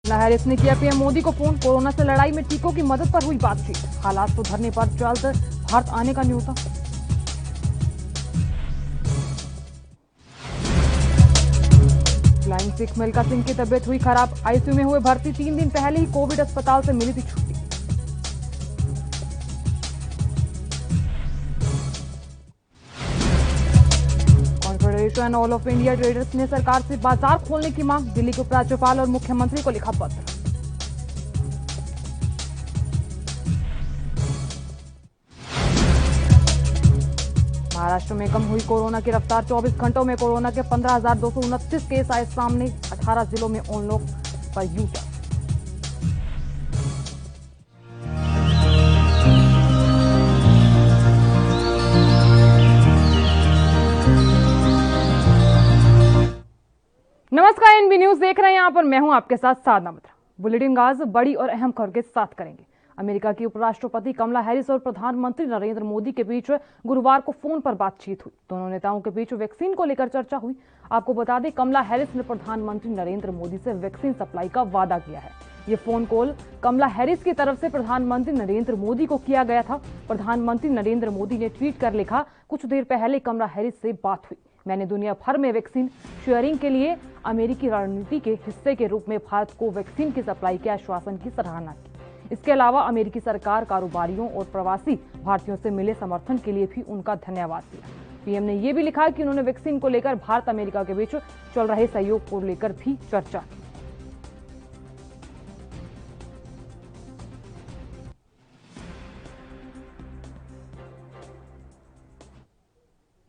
कमला Harris ने किया PM Modi को फोन। कोरोना से लड़ाई में टीकों की मदद पर हुई बातचीत। हालात सुधरने पर जल्द भारत आने का न्योता। फ्लाइंग सिख मिल्खा सिंह की तबीयत हुई खराब, आईसीयू में हुए भर्ती। 3 दिन पहले ही कोविड अस्पताल से मिली थी छुट्टी। Confederation all of India traders ने सरकार से बाजार खोलने की मांग। दिल्ली के उपराज्यपाल और मुख्यमंत्री को लिखा पत्र। महाराष्ट्र में कम हुई कोरोना की रफ्तार। 24 घंटों में कोरोना के 15,229 केस आए सामने। 18 जिलों में अनलॉक पर यूटर्न। नमस्कार, एनबी न्यूज देख रहे हैं। यहां पर मैं हूं आपके साथ साधना मित्रा। बुलेटिन आज बड़ी और अहम खबर के साथ करेंगे। अमेरिका की उपराष्ट्रपति कमला हैरिस और प्रधानमंत्री नरेंद्र मोदी के बीच गुरुवार को फोन पर बातचीत हुई। दोनों नेताओं के बीच वैक्सीन को लेकर चर्चा हुई। आपको बता दें, कमला हैरिस ने प्रधानमंत्री नरेंद्र मोदी से वैक्सीन सप्लाई का वादा किया है। ये फोन कॉल कमला हैरिस की तरफ से प्रधानमंत्री नरेंद्र मोदी को किया गया था। प्रधानमंत्री नरेंद्र मोदी ने ट्वीट कर लिखा, कुछ देर पहले कमला हैरिस से बात हुई। मैंने दुनिया भर में वैक्सीन शेयरिंग के लिए अमेरिकी रणनीति के हिस्से के रूप में भारत को वैक्सीन की सप्लाई के आश्वासन की सराहना की। इसके अलावा अमेरिकी सरकार, कारोबारियों और प्रवासी भारतीयों से मिले समर्थन के लिए भी उनका धन्यवाद दिया। पीएम ने यह भी लिखा कि उन्होंने वैक्सीन को लेकर भारत अमेरिका के बीच चल रहे सहयोग को लेकर भी चर्चा की।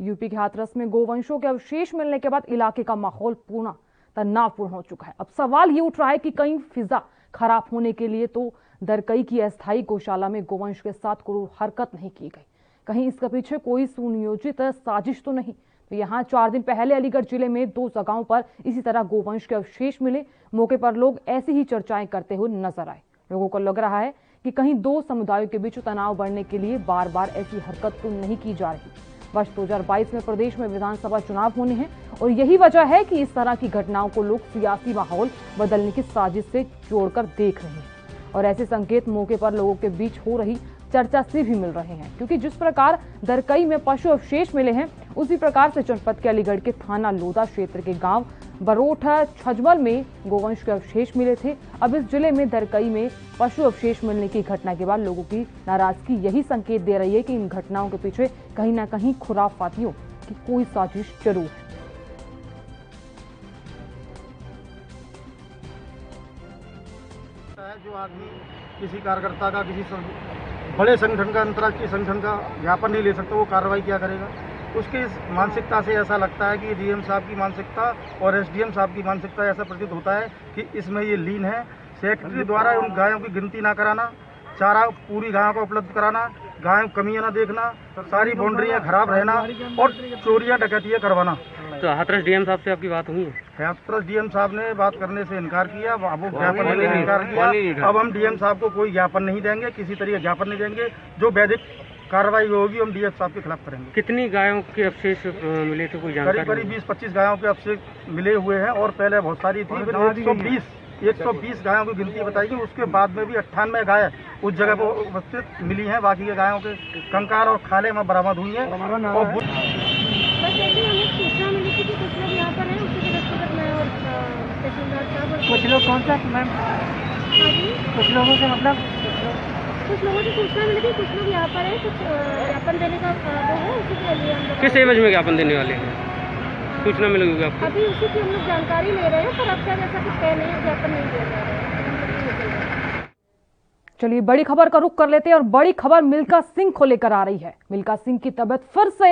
यूपी के हाथरस में गोवंशों के अवशेष मिलने के बाद इलाके का माहौल पूर्ण तनावपूर्ण हो चुका है। अब सवाल ये उठ रहा है कि कहीं फिजा खराब होने के लिए तो दरकई की अस्थायी गौशाला में गोवंश के साथ कोई हरकत नहीं की गई। कहीं इसके पीछे कोई सुनियोजित साजिश तो नहीं। तो यहाँ 4 दिन पहले अलीगढ़ जिले में 2 जगहों पर इसी तरह गोवंश के अवशेष मिले। मौके पर लोग ऐसी ही चर्चाएं करते हुए नजर आए। लोगों को लग रहा है कि कहीं 2 समुदायों के बीच तनाव बढ़ने के लिए बार बार ऐसी हरकत तो नहीं की जा रही। वर्ष 2022 में प्रदेश में विधानसभा चुनाव होने हैं और यही वजह है कि इस तरह की घटनाओं को लोग सियासी माहौल बदलने की साजिश से जोड़कर देख रहे हैं। और ऐसे संकेत मौके पर लोगों के बीच हो रही चर्चा से भी मिल रहे हैं, क्योंकि जिस प्रकार दरकई में पशु अवशेष मिले हैं, उसी प्रकार से जनपद के अलीगढ़ के थाना लोधा क्षेत्र के गांव बरोठा छजमल में गोवंश के अवशेष मिले थे। अब इस जिले में दरकई में पशु अवशेष मिलने की घटना के बाद लोगों की नाराजगी यही संकेत दे रही है कि इन घटनाओं के पीछे कहीं ना कहीं खुराफातियों की कोई साजिश जरूर है। जो आदमी किसी कार्यकर्ता का, किसी बड़े संगठन का, अंतर्राष्ट्रीय संगठन का ज्ञापन नहीं ले सकता, वो कार्रवाई क्या करेगा? उसकी मानसिकता से ऐसा लगता है कि डीएम साहब की मानसिकता और एसडीएम साहब की मानसिकता ऐसा प्रतीत होता है कि इसमें ये लीन है। सेक्रेटरी द्वारा उन गायों की गिनती ना कराना, चारा पूरी गायों को उपलब्ध कराना, गायों कमियां ना देखना, सारी बाउंड्रियां खराब रहना और चोरियां डकैतियां करवाना। तो हाथरस डीएम साहब से आपकी बात हुई है? हाथरस डीएम साहब ने बात करने से इनकार किया, वो ज्ञापन देने से इनकार किया। अब हम डीएम साहब को कोई ज्ञापन नहीं देंगे, किसी तरह ज्ञापन नहीं देंगे। जो वैधिक कार्रवाई होगी हम डीएम साहब के खिलाफ करेंगे। कितनी गायों के अवशेष मिले थे, कोई जानकारी? करीब 20-25 गायों के अवशेष मिले हुए हैं और पहले बहुत सारी थी। 120 गायों की गिनती बताई गई। उसके बाद में भी 98 गाय उस जगह पर उपस्थित मिली हैं। बाकी के गायों के कंकाल और खाले में बरामद हुई हैं। और बस ऐसे हमें सूचना मिली थी कि कुछ लोग यहाँ पर हैं, उसी के दस्तखत मैं और तहसीलदार साहब और कुछ लोग कौन सा मैम? हाँ जी, कुछ लोगों से मतलब कुछ लोगों से सूचना मिली थी, कुछ लोग यहाँ पर हैं, कुछ ज्ञापन देने का वो है, उसी के लिए हम लोग किस एवज में ज्ञापन देने वाले हैं? सूचना मिलेगी आपको? अभी उसी की हम लोग जानकारी ले रहे हैं, पर अब तक ऐसा कुछ कह नहीं है, ज्ञापन नहीं दिया जा रहा है। चलिए बड़ी खबर का रुख कर लेते हैं और बड़ी खबर मिल्खा सिंह को लेकर आ रही है। मिल्खा सिंह की तबीयत फिर से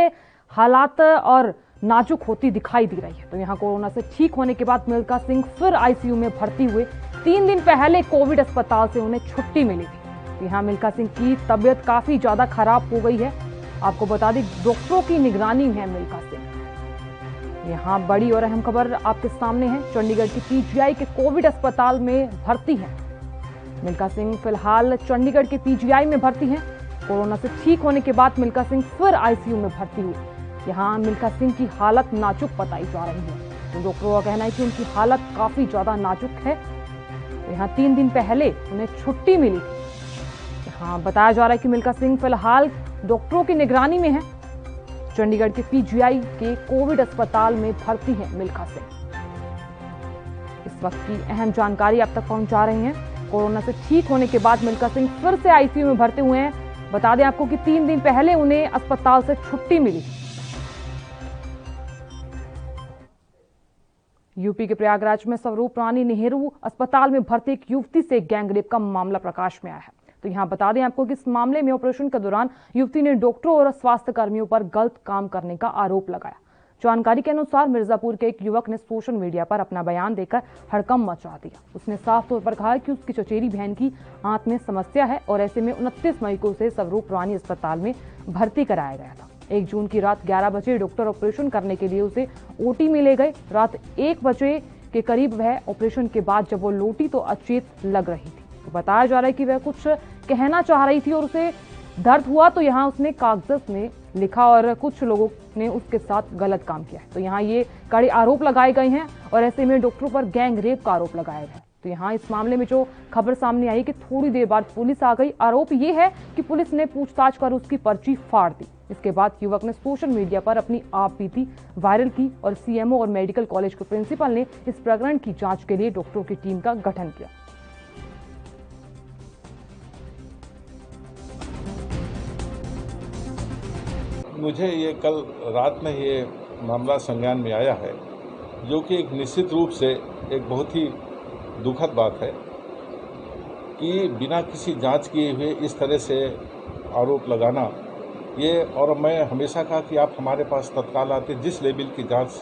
हालात और नाजुक होती दिखाई दे रही है। तो यहाँ कोरोना से ठीक होने के बाद मिल्खा सिंह फिर आईसीयू में भर्ती हुए। 3 दिन पहले कोविड अस्पताल से उन्हें छुट्टी मिली थी। तो यहाँ मिल्खा सिंह की तबीयत काफी ज्यादा खराब हो गई है। आपको बता दें, डॉक्टरों की निगरानी में है मिल्खा सिंह। यहाँ बड़ी और अहम खबर आपके सामने है। चंडीगढ़ की पीजीआई के कोविड अस्पताल में भर्ती है मिल्खा सिंह। फिलहाल चंडीगढ़ के पीजीआई में भर्ती हैं। कोरोना से ठीक होने के बाद मिल्खा सिंह फिर आईसीयू में भर्ती हुई। यहाँ मिल्खा सिंह की हालत नाजुक बताई जा रही है। तो डॉक्टरों का कहना है कि उनकी हालत काफी ज्यादा नाजुक है। तो यहाँ 3 दिन पहले उन्हें छुट्टी मिली थी। यहाँ बताया जा रहा है कि मिल्खा सिंह फिलहाल डॉक्टरों की निगरानी में है। चंडीगढ़ के पीजीआई के कोविड अस्पताल में भर्ती है मिल्खा सिंह। इस वक्त की अहम जानकारी आप तक पहुंचा रहे हैं। कोरोना से ठीक होने के बाद मिल्खा सिंह फिर से आईसीयू में भर्ती हुए हैं। बता दें आपको कि 3 दिन पहले उन्हें अस्पताल से छुट्टी मिली। यूपी के प्रयागराज में स्वरूप रानी नेहरू अस्पताल में भर्ती एक युवती से गैंगरेप का मामला प्रकाश में आया है। तो यहां बता दें आपको कि इस मामले में ऑपरेशन के दौरान युवती ने डॉक्टरों और स्वास्थ्य कर्मियों पर गलत काम करने का आरोप लगाया। जानकारी के अनुसार मिर्जापुर के एक युवक ने सोशल मीडिया पर अपना बयान देकर हड़कंप मचा दिया। उसने साफ तौर पर कहा कि उसकी चचेरी बहन की आंत में समस्या है और ऐसे में 29 मई को उसे स्वरूप रानी अस्पताल में भर्ती कराया गया था। 1 जून की रात 11 बजे डॉक्टर ऑपरेशन करने के लिए उसे ओटी में ले गए। रात 1 बजे के करीब वह ऑपरेशन के बाद जब वो लौटी तो अचेत लग रही थी। तो बताया जा रहा है कि वह कुछ कहना चाह रही थी और उसे दर्द हुआ तो यहाँ उसने कागज में लिखा और कुछ लोगों ने उसके साथ गलत काम किया है। तो यहाँ ये कड़े आरोप लगाए गए हैं और ऐसे में डॉक्टरों पर गैंग रेप का आरोप लगाया गया है। तो यहाँ इस मामले में जो खबर सामने आई कि थोड़ी देर बाद पुलिस आ गई। आरोप ये है कि पुलिस ने पूछताछ कर उसकी पर्ची फाड़ दी। इसके बाद युवक ने सोशल मीडिया पर अपनी आप बीती वायरल की और सीएमओ और मेडिकल कॉलेज के प्रिंसिपल ने इस प्रकरण की जांच के लिए डॉक्टरों की टीम का गठन किया। मुझे ये कल रात में ये मामला संज्ञान में आया है, जो कि एक निश्चित रूप से एक बहुत ही दुखद बात है कि बिना किसी जांच किए हुए इस तरह से आरोप लगाना ये। और मैं हमेशा कहा कि आप हमारे पास तत्काल आते, जिस लेवल की जांच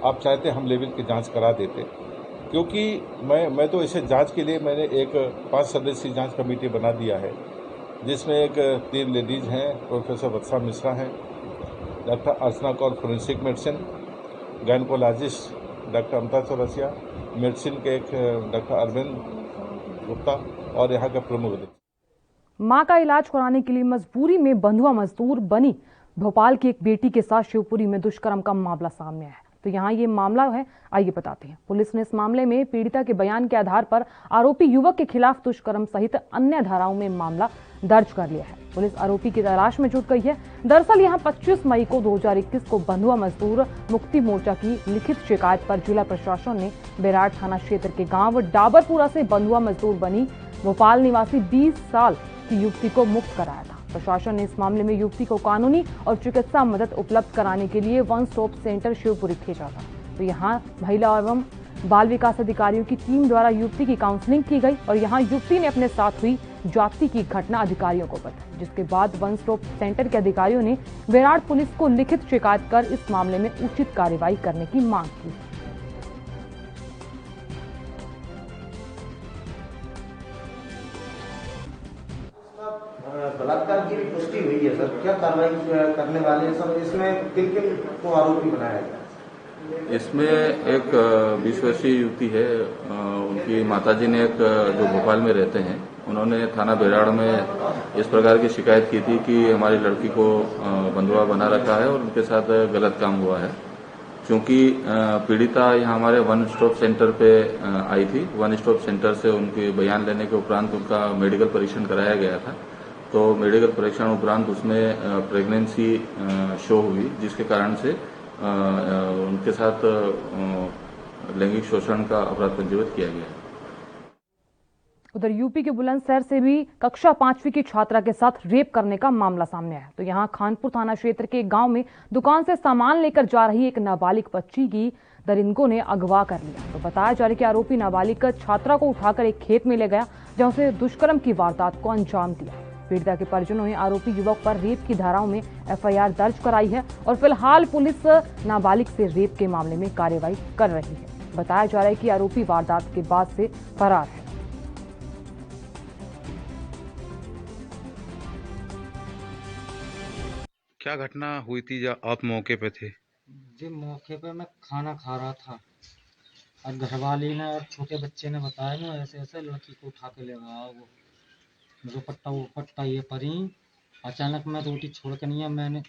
आप चाहते हम लेवल की जांच करा देते, क्योंकि मैं तो इसे जांच के लिए मैंने एक 5 सदस्यीय जांच कमेटी बना दिया है, जिसमें एक 3 लेडीज हैं, प्रोफेसर वत्सा मिश्रा हैं, doctor Archana Kaur forensic medicine, gynaecologist doctor Amata Chaurasia, medicine के एक डॉक्टर अरविंद गुप्ता और यहाँ के प्रमुख। मां का इलाज कराने के लिए मजबूरी में बंधुआ मजदूर बनी भोपाल की एक बेटी के साथ शिवपुरी में दुष्कर्म का मामला सामने आया है। तो यहाँ ये मामला है, आइए बताते हैं। पुलिस ने इस मामले में पीड़िता के बयान के आधार पर आरोपी युवक के खिलाफ दुष्कर्म सहित अन्य धाराओं में मामला दर्ज कर लिया है। पुलिस आरोपी की तलाश में जुट गई है। दरअसल यहाँ 25 मई को 2021 को बंधुआ मजदूर मुक्ति मोर्चा की लिखित शिकायत पर जिला प्रशासन ने बेराड़ थाना क्षेत्र के गांव डाबरपुरा से बंधुआ मजदूर बनी भोपाल निवासी 20 साल की युवती को मुक्त कराया था। प्रशासन ने इस मामले में युवती को कानूनी और चिकित्सा मदद उपलब्ध कराने के लिए वन स्टॉप सेंटर शिवपुरी भेजा था। तो यहाँ महिला एवं बाल विकास अधिकारियों की टीम द्वारा युवती की काउंसलिंग की गई और यहाँ युवती ने अपने साथ हुई जाति की घटना अधिकारियों को बताई, जिसके बाद वन स्टॉप सेंटर के अधिकारियों ने बेराड़ पुलिस को लिखित शिकायत कर इस मामले में उचित कार्रवाई करने की मांग की। बलात्कार की भी पुष्टि हुई है सर, क्या कार्रवाई करने वाले हैं सर? इसमें किन किन को आरोपी बनाया गया? इसमें एक 20 वर्षीय युवती है, उनकी माताजी ने एक जो भोपाल में रहते हैं, उन्होंने थाना बेराड़ में इस प्रकार की शिकायत की थी कि हमारी लड़की को बंधुआ बना रखा है और उनके साथ गलत काम हुआ है। क्योंकि पीड़िता यहाँ हमारे वन स्टॉप सेंटर पे आई थी, वन स्टॉप सेंटर से उनके बयान लेने के उपरांत उनका मेडिकल परीक्षण कराया गया था। तो मेडिकल परीक्षण उपरांत उसमें प्रेगनेंसी शो हुई, जिसके कारण से उनके साथ लैंगिक शोषण का अपराध पंजीबद्ध किया गया है। उधर यूपी के बुलंदशहर से भी कक्षा 5वीं की छात्रा के साथ रेप करने का मामला सामने आया। तो यहाँ खानपुर थाना क्षेत्र के गांव में दुकान से सामान लेकर जा रही एक नाबालिग बच्ची की दरिंदों ने अगवा कर लिया। तो बताया जा रहा है कि आरोपी नाबालिग छात्रा को उठाकर एक खेत में ले गया, जहां उसे दुष्कर्म की वारदात को अंजाम दिया। पीड़िता के परिजनों ने आरोपी युवक पर रेप की धाराओं में एफआईआर दर्ज कराई है और फिलहाल पुलिस नाबालिग से रेप के मामले में कार्रवाई कर रही है। बताया जा रहा है कि आरोपी वारदात के बाद से फरार है। क्या घटना हुई थी जब आप मौके पे थे? जी मौके पे मैं खाना खा रहा था और घरवाली ने और छोटे बच्चे ने बताया ना ऐसे ऐसे लड़की को उठा के ले गया। वो दुपट्टा ये परी अचानक मैं रोटी छोड़ के नहीं, मैंने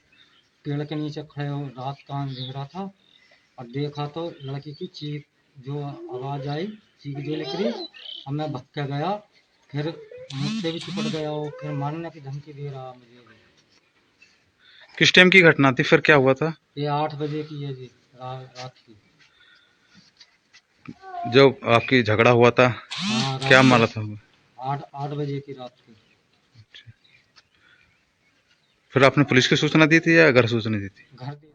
पेड़ के नीचे खड़े हो रात का अंधेरा था और देखा तो लड़की की चीख जो आवाज़ आई चीख जो निकली। अब मैं भग के गया, फिर मुझसे भी चिपट गया वो, फिर मारने की धमकी दे रहा मुझे। किस टाइम की घटना थी, फिर क्या हुआ था? ये 8 बजे की है जी, रात की। जब आपकी झगड़ा हुआ था, हाँ, क्या मारा था? 8 बजे की रात की। फिर आपने पुलिस की सूचना दी थी या घर सूचना दी थी? घर दे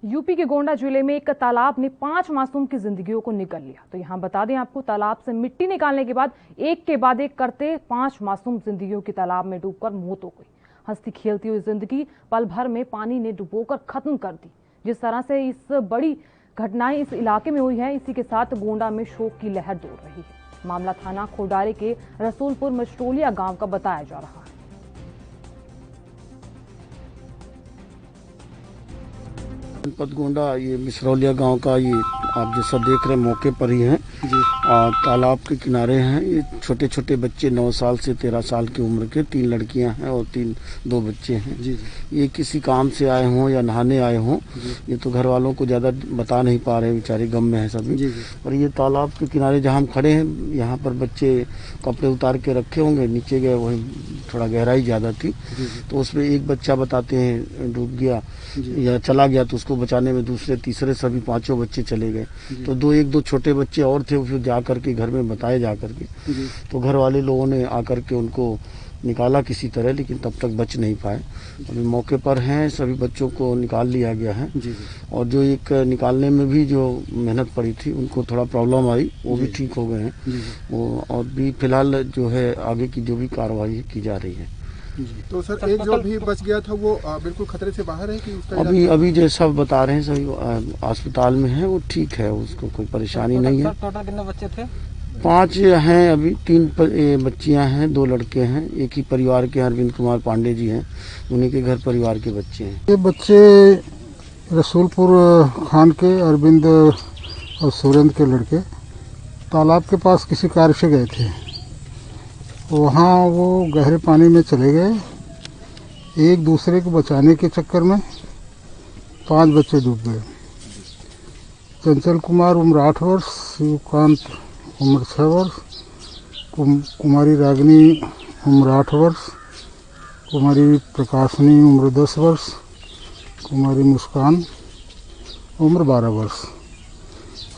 यूपी के गोंडा जिले में एक तालाब ने 5 मासूम की जिंदगियों को निगल लिया। तो यहां बता दें आपको, तालाब से मिट्टी निकालने के बाद एक के बाद एक करते 5 मासूम जिंदगियों की तालाब में डूबकर मौत हो गई। हंसती खेलती हुई जिंदगी पल भर में पानी ने डुबोकर खत्म कर दी। जिस तरह से इस बड़ी घटनाएं इस इलाके में हुई है, इसी के साथ गोंडा में शोक की लहर दौड़ रही है। मामला थाना खोडारे के रसूलपुर मस्टोलिया गांव का बताया जा रहा है। जनपद गोंडा, ये मिसरौलिया गांव का ये आप जैसा देख रहे हैं मौके पर ही हैं जी। तालाब के किनारे हैं ये छोटे छोटे बच्चे, 9 साल से 13 साल की उम्र के 3 लड़कियां हैं और 2 बच्चे हैं जी। ये किसी काम से आए हों या नहाने आए हों, ये तो घर वालों को ज़्यादा बता नहीं पा रहे, बेचारे गम में है सभी जी। और ये तालाब के किनारे जहाँ हम खड़े हैं, यहाँ पर बच्चे कपड़े उतार के रखे होंगे, नीचे गए, वहीं थोड़ा गहराई ज़्यादा थी तो उसमें एक बच्चा बताते हैं डूब गया या चला गया, तो उसको बचाने में दूसरे तीसरे सभी 5 बच्चे चले गए। तो 1-2 छोटे बच्चे और थे, फिर जा करके घर में बताए जा करके, तो घर वाले लोगों ने आकर के उनको निकाला किसी तरह, लेकिन तब तक बच नहीं पाए। अभी मौके पर हैं, सभी बच्चों को निकाल लिया गया है और जो एक निकालने में भी जो मेहनत पड़ी थी उनको थोड़ा प्रॉब्लम आई, वो भी ठीक हो गए हैं वो, और भी फिलहाल जो है आगे की जो भी कार्रवाई की जा रही है। तो सर एक जो भी बच गया था वो बिल्कुल खतरे से बाहर है कि उसका अभी जैसा बता रहे हैं सभी अस्पताल में है, वो ठीक है, उसको कोई परेशानी नहीं है। टोटल कितने बच्चे थे? 5 हैं अभी, 3 बच्चियां हैं, 2 लड़के हैं। एक ही परिवार के अरविंद कुमार पांडे जी हैं, उन्हीं के घर परिवार के बच्चे हैं। ये बच्चे रसूलपुर खान के अरविंद और सुरेंद्र के लड़के तालाब के पास किसी कार्य से गए थे। वहाँ वो गहरे पानी में चले गए, एक दूसरे को बचाने के चक्कर में 5 बच्चे डूब गए। चंचल कुमार उम्र 8 वर्ष, शिवकांत उम्र 6 वर्ष, कुमारी रागनी उम्र 8 वर्ष, कुमारी प्रकाशनी उम्र 10 वर्ष, कुमारी मुस्कान उम्र 12 वर्ष।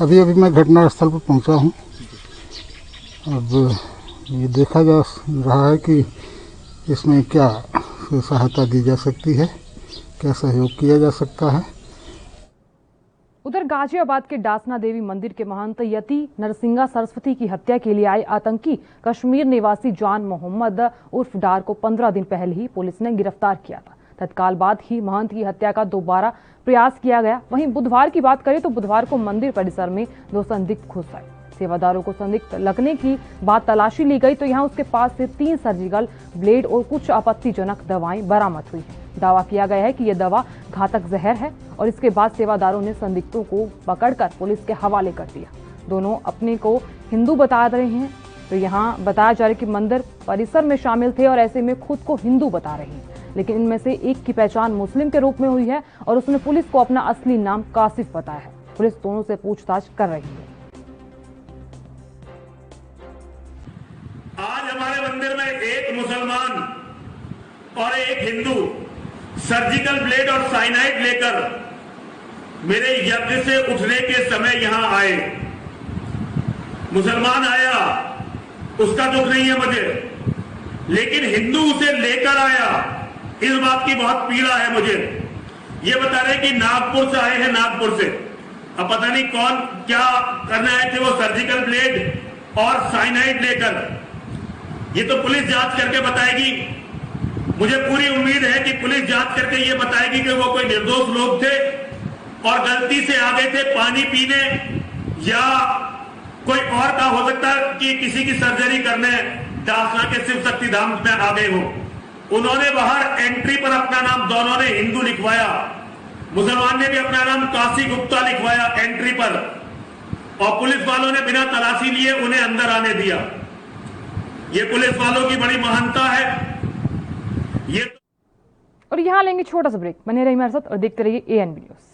अभी मैं घटनास्थल पर पहुंचा हूं। अब ये देखा जा रहा है कि इसमें क्या सहायता दी जा सकती है, क्या सहयोग किया जा सकता है। उधर गाजियाबाद के डासना देवी मंदिर के महंत यति नरसिंगा सरस्वती की हत्या के लिए आए आतंकी कश्मीर निवासी जान मोहम्मद उर्फ डार को 15 दिन पहले ही पुलिस ने गिरफ्तार किया था। तत्काल बाद ही महंत की हत्या का दोबारा प्रयास किया गया। वहीं बुधवार की बात करें तो बुधवार को मंदिर परिसर में 2 संदिग्ध घुस आए। सेवादारों को संदिग्ध लगने की बाद तलाशी ली गई तो यहां उसके पास से 3 सर्जिकल ब्लेड और कुछ आपत्तिजनक दवाएं बरामद हुई हैं। दावा किया गया है कि यह दवा घातक जहर है और इसके बाद सेवादारों ने संदिग्धों को पकड़कर पुलिस के हवाले कर दिया। दोनों अपने को हिंदू बता रहे हैं, तो यहाँ बताया जा रहा है कि मंदिर परिसर में शामिल थे और ऐसे में खुद को हिंदू बता रहे हैं, लेकिन इनमें से एक की पहचान मुस्लिम के रूप में हुई है और उसने पुलिस को अपना असली नाम कासिफ बताया है। पुलिस दोनों से पूछताछ कर रही है। आज हमारे मंदिर में एक मुसलमान और एक हिंदू सर्जिकल ब्लेड और साइनाइड लेकर मेरे यज्ञ से उठने के समय यहां आए। मुसलमान आया, उसका दुख नहीं है मुझे, लेकिन हिंदू उसे लेकर आया, इस बात की बहुत पीड़ा है मुझे। ये बता रहे कि नागपुर से आए हैं, नागपुर से। अब पता नहीं कौन क्या करने आए थे, वो सर्जिकल ब्लेड और साइनाइड लेकर। ये तो पुलिस जांच करके बताएगी। मुझे पूरी उम्मीद है कि पुलिस जांच करके ये बताएगी कि वो कोई निर्दोष लोग थे और गलती से आ गए थे पानी पीने, या कोई और का हो सकता है कि किसी की सर्जरी करने डासना के शिव शक्ति धाम में आ गए हो। उन्होंने बाहर एंट्री पर अपना नाम दोनों ने हिंदू लिखवाया, मुसलमान ने भी अपना नाम काशी गुप्ता लिखवाया एंट्री पर, और पुलिस वालों ने बिना तलाशी लिए उन्हें अंदर आने दिया। ये पुलिस वालों की बड़ी महानता है। ये और यहां लेंगे छोटा सा ब्रेक। बने रहिए हमारे साथ और देखते रहिए ANB न्यूज़।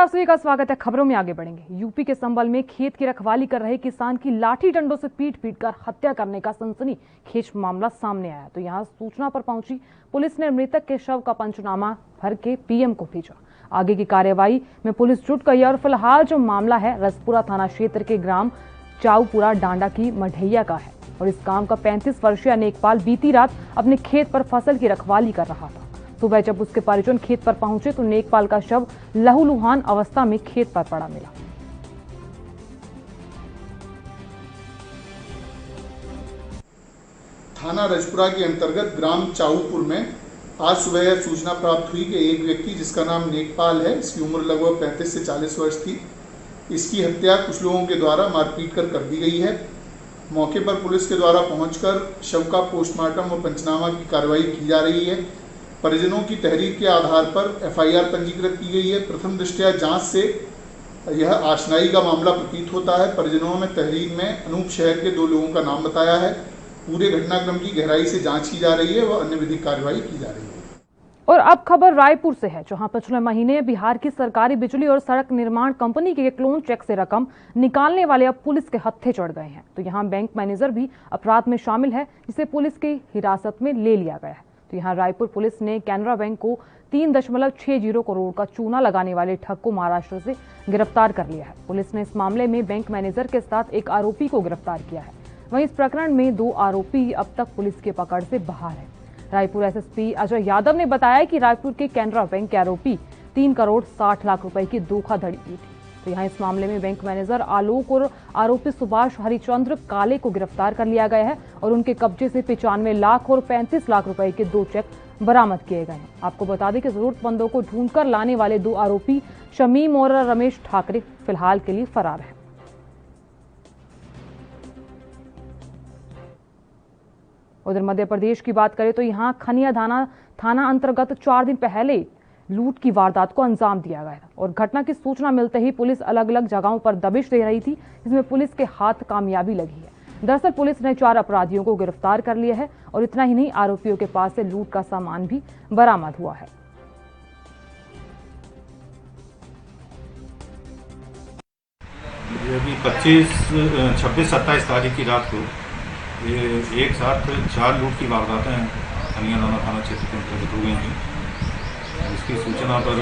आप सभी का स्वागत है। खबरों में आगे बढ़ेंगे। यूपी के संबल में खेत की रखवाली कर रहे किसान की लाठी डंडों से पीट कर हत्या करने का सनसनीखेज मामला सामने आया तो यहां सूचना पर पहुंची पुलिस ने मृतक के शव का पंचनामा भर के पीएम को भेजा। आगे की कार्यवाही में पुलिस जुट गई और फिलहाल जो मामला है रसपुरा थाना क्षेत्र के ग्राम चाऊपुरा डांडा की मढ़ैया का है और इस गांव का 35 वर्षीय नेकपाल बीती रात अपने खेत पर फसल की रखवाली कर रहा था। सुबह जब उसके परिजन खेत पर पहुंचे तो नेकपाल का शव लहूलुहान अवस्था में खेत पर पड़ा मिला। थाना रजपुरा के अंतर्गत ग्राम चाऊपुर में आज सुबह यह सूचना प्राप्त हुई कि एक व्यक्ति जिसका नाम नेकपाल है, इसकी उम्र लगभग 35 से 40 वर्ष थी, इसकी हत्या कुछ लोगों के द्वारा मारपीट कर दी गई है। मौके पर पुलिस के द्वारा पहुंचकर शव का पोस्टमार्टम और पंचनामा की कार्रवाई की जा रही है। परिजनों की तहरीर के आधार पर एफआईआर पंजीकृत की गई है। प्रथम दृष्टया जांच से यह आशनाई का मामला प्रतीत होता है। परिजनों में तहरीर में अनूप शहर के 2 लोगों का नाम बताया है। पूरे घटनाक्रम की गहराई से जांच की जा रही है व अन्य विधिक कार्रवाई की जा रही है। और अब खबर रायपुर से है, जहां पिछले महीने बिहार की सरकारी बिजली और सड़क निर्माण कंपनी के क्लोन चेक से रकम निकालने वाले अब पुलिस के हत्थे चढ़ गए हैं। तो यहां बैंक मैनेजर भी अपराध में शामिल है, जिसे पुलिस की हिरासत में ले लिया गया है। तो यहां रायपुर पुलिस ने कैनरा बैंक को 3.60 करोड़ का चूना लगाने वाले ठग को महाराष्ट्र से गिरफ्तार कर लिया है। पुलिस ने इस मामले में बैंक मैनेजर के साथ एक आरोपी को गिरफ्तार किया है। वहीं इस प्रकरण में 2 आरोपी अब तक पुलिस की पकड़ से बाहर है। रायपुर एसएसपी अजय यादव ने बताया कि रायपुर के कैनरा बैंक के आरोपी 3 करोड़ 60 लाख रुपए की धोखाधड़ी की थी। तो यहाँ इस मामले में बैंक मैनेजर आलोक और आरोपी सुभाष हरिचंद्र काले को गिरफ्तार कर लिया गया है और उनके कब्जे से 95 लाख और 35 लाख रुपए के 2 चेक बरामद किए गए हैं। आपको बता दें कि जरूरतमंदों को ढूंढकर लाने वाले 2 आरोपी शमीम और रमेश ठाकरे फिलहाल के लिए फरार हैं। उधर मध्य प्रदेश की बात करें तो यहां खनिया थाना अंतर्गत 4 दिन पहले लूट की वारदात को अंजाम दिया गया था और घटना की सूचना मिलते ही पुलिस अलग अलग जगहों पर दबिश दे रही थी, जिसमें पुलिस के हाथ कामयाबी लगी है। दरअसल पुलिस ने 4 अपराधियों को गिरफ्तार कर लिया है और इतना ही नहीं, आरोपियों के पास से लूट का सामान भी बरामद हुआ है। अभी 26-27 तारीख की रात को ये एक साथ 4 लूट की वारदातें खनिया थाना क्षेत्र के अंतर्गत हो गई हैं। इसकी सूचना पर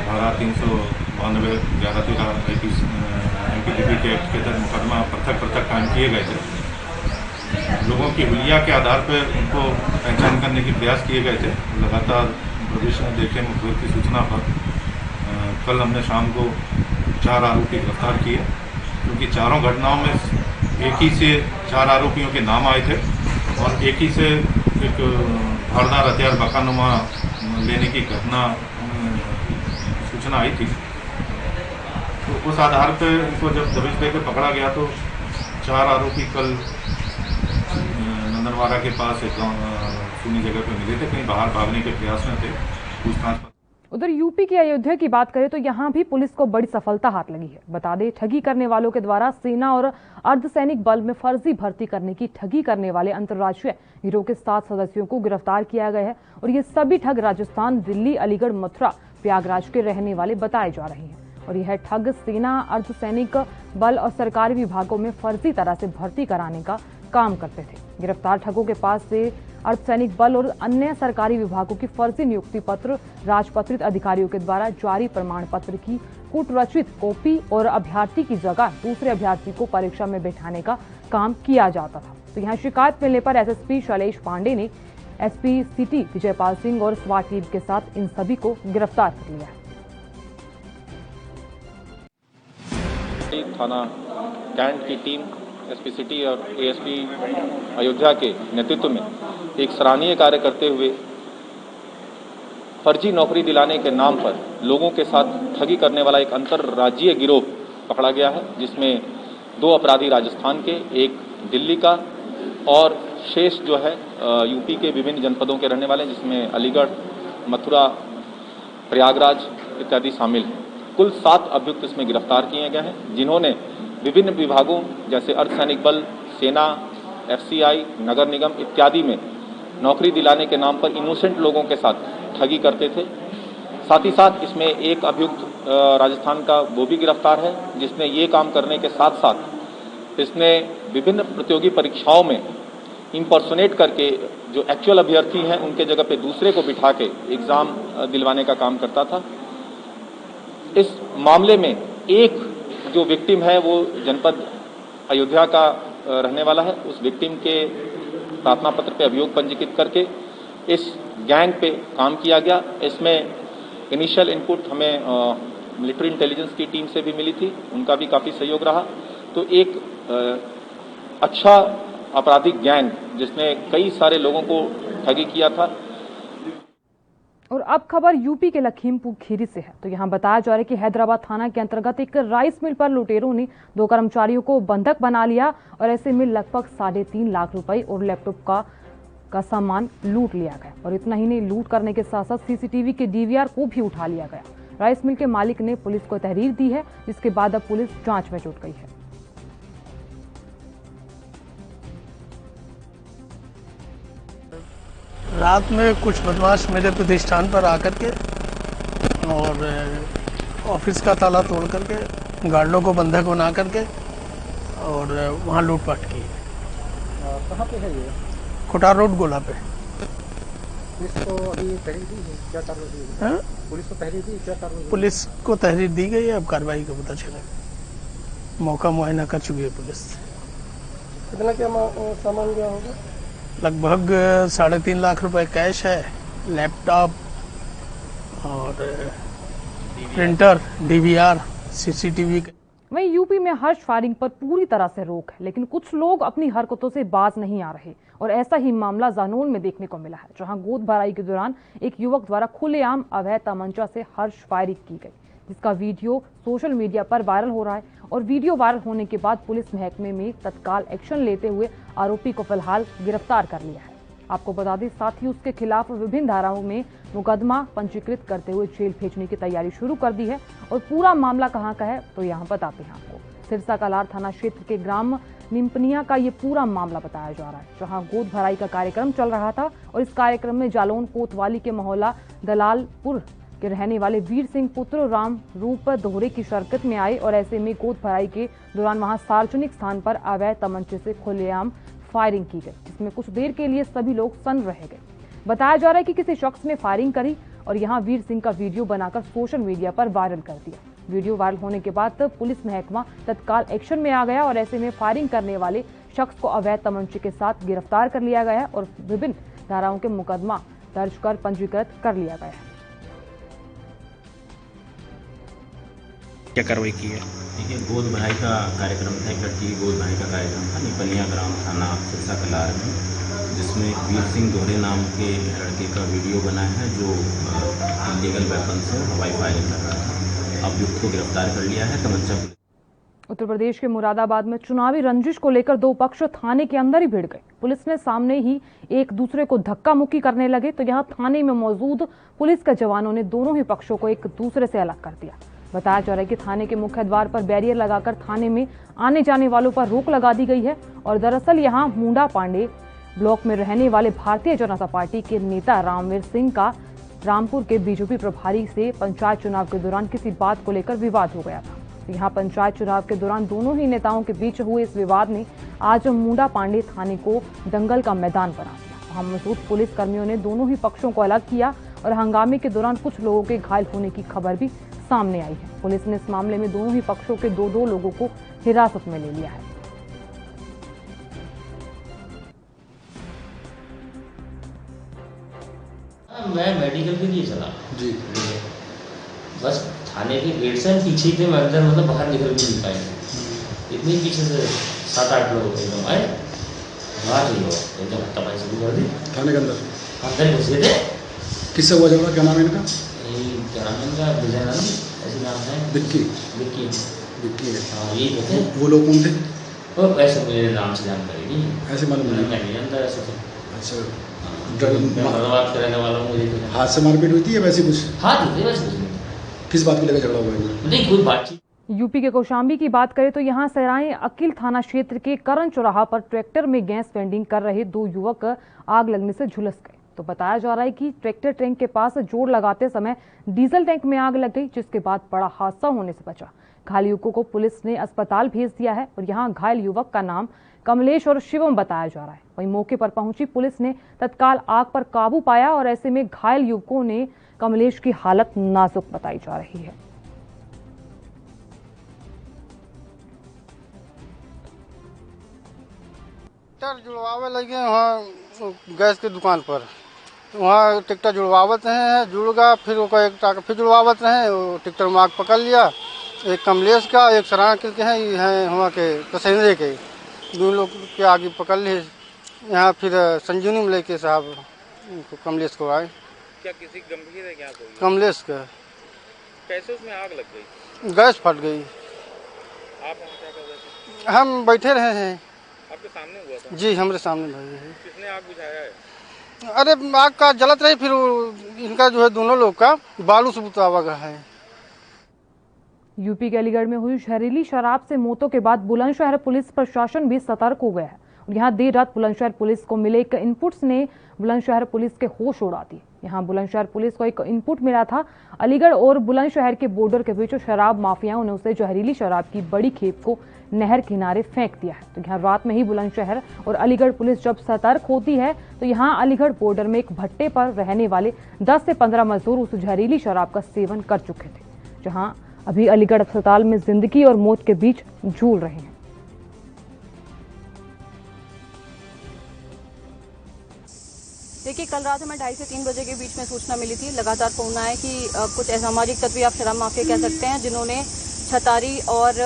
धारा 392 11-13 एमपीडीपी के एक्ट के तहत मुकदमा पृथक कायम किए गए थे। लोगों की हुलिया के आधार पर उनको पहचान करने के प्रयास किए गए थे। लगातार प्रदेश में देखे मुखबिर की सूचना पर कल हमने शाम को 4 आरोपी गिरफ्तार किए, क्योंकि चारों घटनाओं में एक ही से 4 आरोपियों के नाम आए थे और एक ही से एक धारदार हथियार बकानुमा लेने की घटना सूचना आई थी। तो उस आधार पर इनको जब दबिश देकर पकड़ा गया तो 4 आरोपी कल नंदनवाड़ा के पास एक सुनी जगह पर मिले थे, कहीं बाहर भागने के प्रयास में थे। पूछताछ उधर यूपी की अयोध्या की बात करें तो यहां भी पुलिस को बड़ी सफलता हाथ लगी है। बता दें, ठगी करने वालों के द्वारा सेना और अर्धसैनिक बल में फर्जी भर्ती करने की ठगी करने वाले अंतर्राज्यीय गिरोह के 7 सदस्यों को गिरफ्तार किया गया है और ये सभी ठग राजस्थान, दिल्ली, अलीगढ़, मथुरा, प्रयागराज के रहने वाले बताए जा रहे हैं और यह ठग सेना, अर्धसैनिक बल और सरकारी विभागों में फर्जी तरह से भर्ती कराने का काम करते थे। गिरफ्तार ठगों के पास से अर्धसैनिक बल और अन्य सरकारी विभागों की फर्जी नियुक्ति पत्र, राजपत्रित अधिकारियों के द्वारा जारी प्रमाण पत्र की कूटरचित कॉपी और अभ्यर्थी की जगह दूसरे अभ्यर्थी को परीक्षा में बैठाने का काम किया जाता था। तो यहाँ शिकायत मिलने पर एसएसपी शैलेश पांडे ने एसपी सिटी विजयपाल सिंह और स्वाट टीम के साथ इन सभी को गिरफ्तार कर लिया है। थाना कैंट की टीम एसपी सिटी और एएसपी अयोध्या के नेतृत्व में एक सराहनीय कार्य करते हुए फर्जी नौकरी दिलाने के नाम पर लोगों के साथ ठगी करने वाला एक अंतर्राज्यीय गिरोह पकड़ा गया है, जिसमें 2 अपराधी राजस्थान के, एक दिल्ली का और शेष जो है यूपी के विभिन्न जनपदों के रहने वाले, जिसमें अलीगढ़, मथुरा, प्रयागराज इत्यादि शामिल हैं। कुल 7 अभियुक्त इसमें गिरफ्तार किए गए हैं, जिन्होंने विभिन्न विभागों जैसे अर्धसैनिक बल, सेना, एफसीआई, नगर निगम इत्यादि में नौकरी दिलाने के नाम पर इनोसेंट लोगों के साथ ठगी करते थे। साथ ही साथ इसमें एक अभियुक्त राजस्थान का वो भी गिरफ्तार है, जिसने ये काम करने के साथ साथ इसने विभिन्न प्रतियोगी परीक्षाओं में इम्पर्सोनेट करके जो एक्चुअल अभ्यर्थी हैं उनके जगह पे दूसरे को बिठा के एग्जाम दिलवाने का काम करता था। इस मामले में एक जो विक्टिम है वो जनपद अयोध्या का रहने वाला है। उस विक्टिम के प्रार्थना पत्र पे अभियोग पंजीकृत करके इस गैंग पे काम किया गया। इसमें इनिशियल इनपुट हमें मिलिट्री इंटेलिजेंस की टीम से भी मिली थी, उनका भी काफ़ी सहयोग रहा। तो एक अच्छा आपराधिक गैंग जिसने कई सारे लोगों को ठगी किया था। और अब खबर यूपी के लखीमपुर खीरी से है। तो यहाँ बताया जा रहा है कि हैदराबाद थाना के अंतर्गत एक राइस मिल पर लुटेरों ने 2 कर्मचारियों को बंधक बना लिया और ऐसे में लगभग 3.5 लाख रुपए और लैपटॉप का सामान लूट लिया गया। और इतना ही नहीं, लूट करने के साथ साथ सीसीटीवी के डीवीआर को भी उठा लिया गया। राइस मिल के मालिक ने पुलिस को तहरीर दी है, जिसके बाद अब पुलिस जांच में जुट गई है। रात में कुछ बदमाश मेरे प्रतिष्ठान पर आकर के और ऑफिस का ताला तोड़ करके गार्डों को बंधक बना करके और वहाँ लूटपाट की। कहाँ पे है ये? कोटार रोड गोला पे। पुलिस को अभी तहरीर दी है, क्या कार्रवाई है? पुलिस को तहरीर दी, क्या कार्रवाई? पुलिस को तहरीर दी गई है, अब कार्रवाई का पता चलेगा। मौका मुआयना कर चुकी है पुलिस। कितना क्या सामान गया होगा? लगभग 3.5 लाख रुपए कैश है, लैपटॉप और प्रिंटर, डीवीआर, सीसीटीवी। वहीं यूपी में हर्ष फायरिंग पर पूरी तरह से रोक है, लेकिन कुछ लोग अपनी हरकतों से बाज नहीं आ रहे। और ऐसा ही मामला जानोल में देखने को मिला है, जहां गोद भराई के दौरान एक युवक द्वारा खुलेआम अवैध तमंचा से हर्ष फायरिंग की गई, जिसका वीडियो सोशल मीडिया पर वायरल हो रहा है। और वीडियो वायरल होने के बाद पुलिस महकमे में तत्काल एक्शन लेते हुए आरोपी को फिलहाल गिरफ्तार कर लिया है। आपको बता दें, साथ ही उसके खिलाफ विभिन्न धाराओं में मुकदमा पंजीकृत करते हुए जेल भेजने की तैयारी शुरू कर दी है। और पूरा मामला कहां का है तो यहाँ बताते हैं आपको। सिरसा कलार थाना क्षेत्र के ग्राम निम्पनिया का ये पूरा मामला बताया जा रहा है, जहां गोद भराई का कार्यक्रम चल रहा था। और इस कार्यक्रम में जालौन कोतवाली के मोहल्ला दलालपुर के रहने वाले वीर सिंह पुत्र राम रूप दोहरे की शिरकत में आए। और ऐसे में गोद भराई के दौरान वहां सार्वजनिक स्थान पर अवैध तमंचे से खुलेआम फायरिंग की गई, जिसमें कुछ देर के लिए सभी लोग सन्न रह गए। बताया जा रहा है कि किसी शख्स ने फायरिंग करी और यहां वीर सिंह का वीडियो बनाकर सोशल मीडिया पर वायरल कर दिया। वीडियो वायरल होने के बाद पुलिस महकमा तत्काल एक्शन में आ गया और ऐसे में फायरिंग करने वाले शख्स को अवैध तमंचे के साथ गिरफ्तार कर लिया गया है और विभिन्न धाराओं के मुकदमा दर्ज कर पंजीकृत कर लिया गया है। क्या कार्रवाई की है? देखिए, गोद भराई का कार्यक्रम था, एक लड़की की गोद भराई का कार्यक्रम था निपनिया ग्राम थाना सिरसा कलार में, जिसमें वीर सिंह दोहरे नाम के लड़के का वीडियो बना है जो इलीगल वेपन से हवाई फायरिंग कर रहा था। अभियुक्त को गिरफ्तार कर लिया है। तमंचा उत्तर प्रदेश के मुरादाबाद में चुनावी रंजिश को लेकर 2 पक्ष थाने के अंदर ही भिड़ गए। पुलिस ने सामने ही एक दूसरे को धक्का मुक्की करने लगे, तो यहाँ थाने में मौजूद पुलिस के जवानों ने दोनों ही पक्षों को एक दूसरे से अलग कर दिया। बताया जा रहा है कि थाने के मुख्य द्वार पर बैरियर लगाकर थाने में आने जाने वालों पर रोक लगा दी गई है। और दरअसल यहाँ मुंडा पांडे ब्लॉक में रहने वाले भारतीय जनता पार्टी के नेता रामवीर सिंह का रामपुर के बीजेपी प्रभारी से पंचायत चुनाव के दौरान किसी बात को लेकर विवाद हो गया था। यहाँ पंचायत चुनाव के दौरान दोनों ही नेताओं के बीच हुए इस विवाद ने आज मुंडा पांडे थाने को दंगल का मैदान बना दिया। वहां मौजूद पुलिस कर्मियों ने दोनों ही पक्षों को अलग किया और हंगामे के दौरान कुछ लोगों के घायल होने की खबर भी सामने आई है। पुलिस ने इस मामले में दोनों ही पक्षों के 2 लोगों को हिरासत में ले लिया है। मैं मेडिकल के लिए चला जी, बस थाने के गेट से पीछे थे, मैं अंदर मतलब बाहर निकल भी नहीं पाए। इतने पीछे से 7-8 लोग एकदम आए, बाहर ही हो एकदम हत्तापाई शुरू कर दी थाने के अंदर। अंदर घुसे थे। किससे हुआ झगड़ा? क्या नाम है इनका? क्या नाम है इनका? विजयानंद ऐसे नाम है। विक्की विक्की विक्की है। हाँ, यही थे। वो लोग कौन थे? वो ऐसे मेरे नाम से जानकारी नहीं, ऐसे मालूम नहीं, मैं नहीं जानता ऐसे थे। अच्छा, बात करने वाला हूँ मुझे। हाथ से मारपीट हुई थी या वैसे कुछ? हाथ ही थे वैसे कुछ नहीं। किस बात को लेकर झगड़ा हुआ है? नहीं, कोई बातचीत। यूपी के कौशाम्बी की बात करें तो यहाँ सराय अकील थाना क्षेत्र के करण चौराहा पर ट्रैक्टर में गैस वेंडिंग कर रहे 2 युवक आग लगने से झुलस गए। तो बताया जा रहा है कि ट्रैक्टर टैंक के पास जोड़ लगाते समय डीजल टैंक में आग लग गई, जिसके बाद बड़ा हादसा होने से बचा। घायल युवकों को पुलिस ने अस्पताल भेज दिया है और यहाँ घायल युवक का नाम कमलेश और शिवम बताया जा रहा है। वहीं मौके पर पहुंची पुलिस ने तत्काल आग पर काबू पाया और ऐसे में घायल युवकों ने कमलेश की हालत नाजुक बताई जा रही है। ट्रैक्टर जुड़वावे लगे वहाँ गैस की दुकान पर, वहाँ ट्रैक्टर जुड़वावत हैं, जुड़गा फिर वो एक टाका फिर जुड़वावत रहे, वो ट्रैक्टर में आग पकड़ लिया। एक कमलेश का, एक सराना के हैं, ये हैं वहाँ के कसेंद्रे के, दोनों लोग के आगे पकड़ लिए। यहाँ फिर संजीवनी में लेके साहब उनको कमलेश को आए। क्या किसी गंभीर है क्या कोई? कमलेश का। कैसे उसमें आग लग गई? गैस फट गई। आप वहाँ क्या कर रहे थे? हम बैठे रहे हैं। आपके सामने हुआ था? जी हमारे सामने भाई है। किसने आग बुझाया है? अरे आग का जलत रही, फिर इनका जो है दोनों लोग का बालू से बुतावा गया है। यूपी के अलीगढ़ में हुई जहरीली शराब से मौतों के बाद बुलंदशहर पुलिस प्रशासन भी सतर्क हो गया है और यहाँ देर रात बुलंदशहर पुलिस को मिले एक इनपुट्स ने बुलंदशहर पुलिस के होश उड़ा दिए। यहाँ बुलंदशहर पुलिस को एक इनपुट मिला था, अलीगढ़ और बुलंदशहर के बॉर्डर के बीच शराब माफियाओं ने उसे जहरीली शराब की बड़ी खेप को नहर किनारे फेंक दिया है। तो यहाँ रात में ही बुलंदशहर और अलीगढ़ पुलिस जब सतर्क होती है तो यहाँ अलीगढ़ बॉर्डर में एक भट्टे पर रहने वाले 10 से 15 मजदूर उस जहरीली शराब का सेवन कर चुके थे, जहाँ अभी अलीगढ़ अस्पताल में जिंदगी और मौत के बीच झूल रहे हैं। देखिए, कल रात हमें 2:30 से 3 बजे के बीच में सूचना मिली थी। लगातार फोन आया कि कुछ असामाजिक तत्व आप शराब माफिया कह सकते हैं, जिन्होंने छतारी और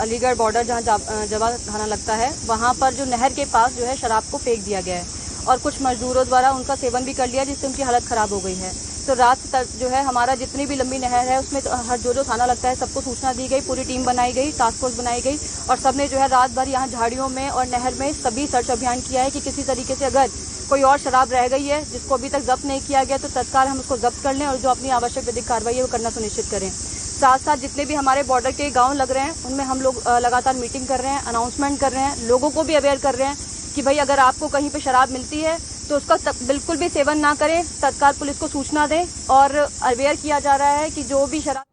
अलीगढ़ बॉर्डर जहां जवा थाना लगता है, वहां पर जो नहर के पास जो है शराब को फेंक दिया गया है और कुछ मजदूरों द्वारा उनका सेवन भी कर लिया, जिससे उनकी हालत खराब हो गई है। तो रात तक जो है हमारा जितनी भी लंबी नहर है उसमें हर जो थाना लगता है सबको सूचना दी गई, पूरी टीम बनाई गई, टास्क फोर्स बनाई गई और सबने जो है रात भर यहाँ झाड़ियों में और नहर में सभी सर्च अभियान किया है कि किसी तरीके से अगर कोई और शराब रह गई है जिसको अभी तक जब्त नहीं किया गया तो तत्काल हम उसको जब्त कर लें और जो अपनी आवश्यक विधिक कार्रवाई है वो करना सुनिश्चित करें। साथ साथ जितने भी हमारे बॉर्डर के गांव लग रहे हैं उनमें हम लोग लगातार मीटिंग कर रहे हैं, अनाउंसमेंट कर रहे हैं, लोगों को भी अवेयर कर रहे हैं कि भाई अगर आपको कहीं पे शराब मिलती है तो उसका बिल्कुल भी सेवन ना करें, तत्काल पुलिस को सूचना दें और अवेयर किया जा रहा है कि जो भी शराब।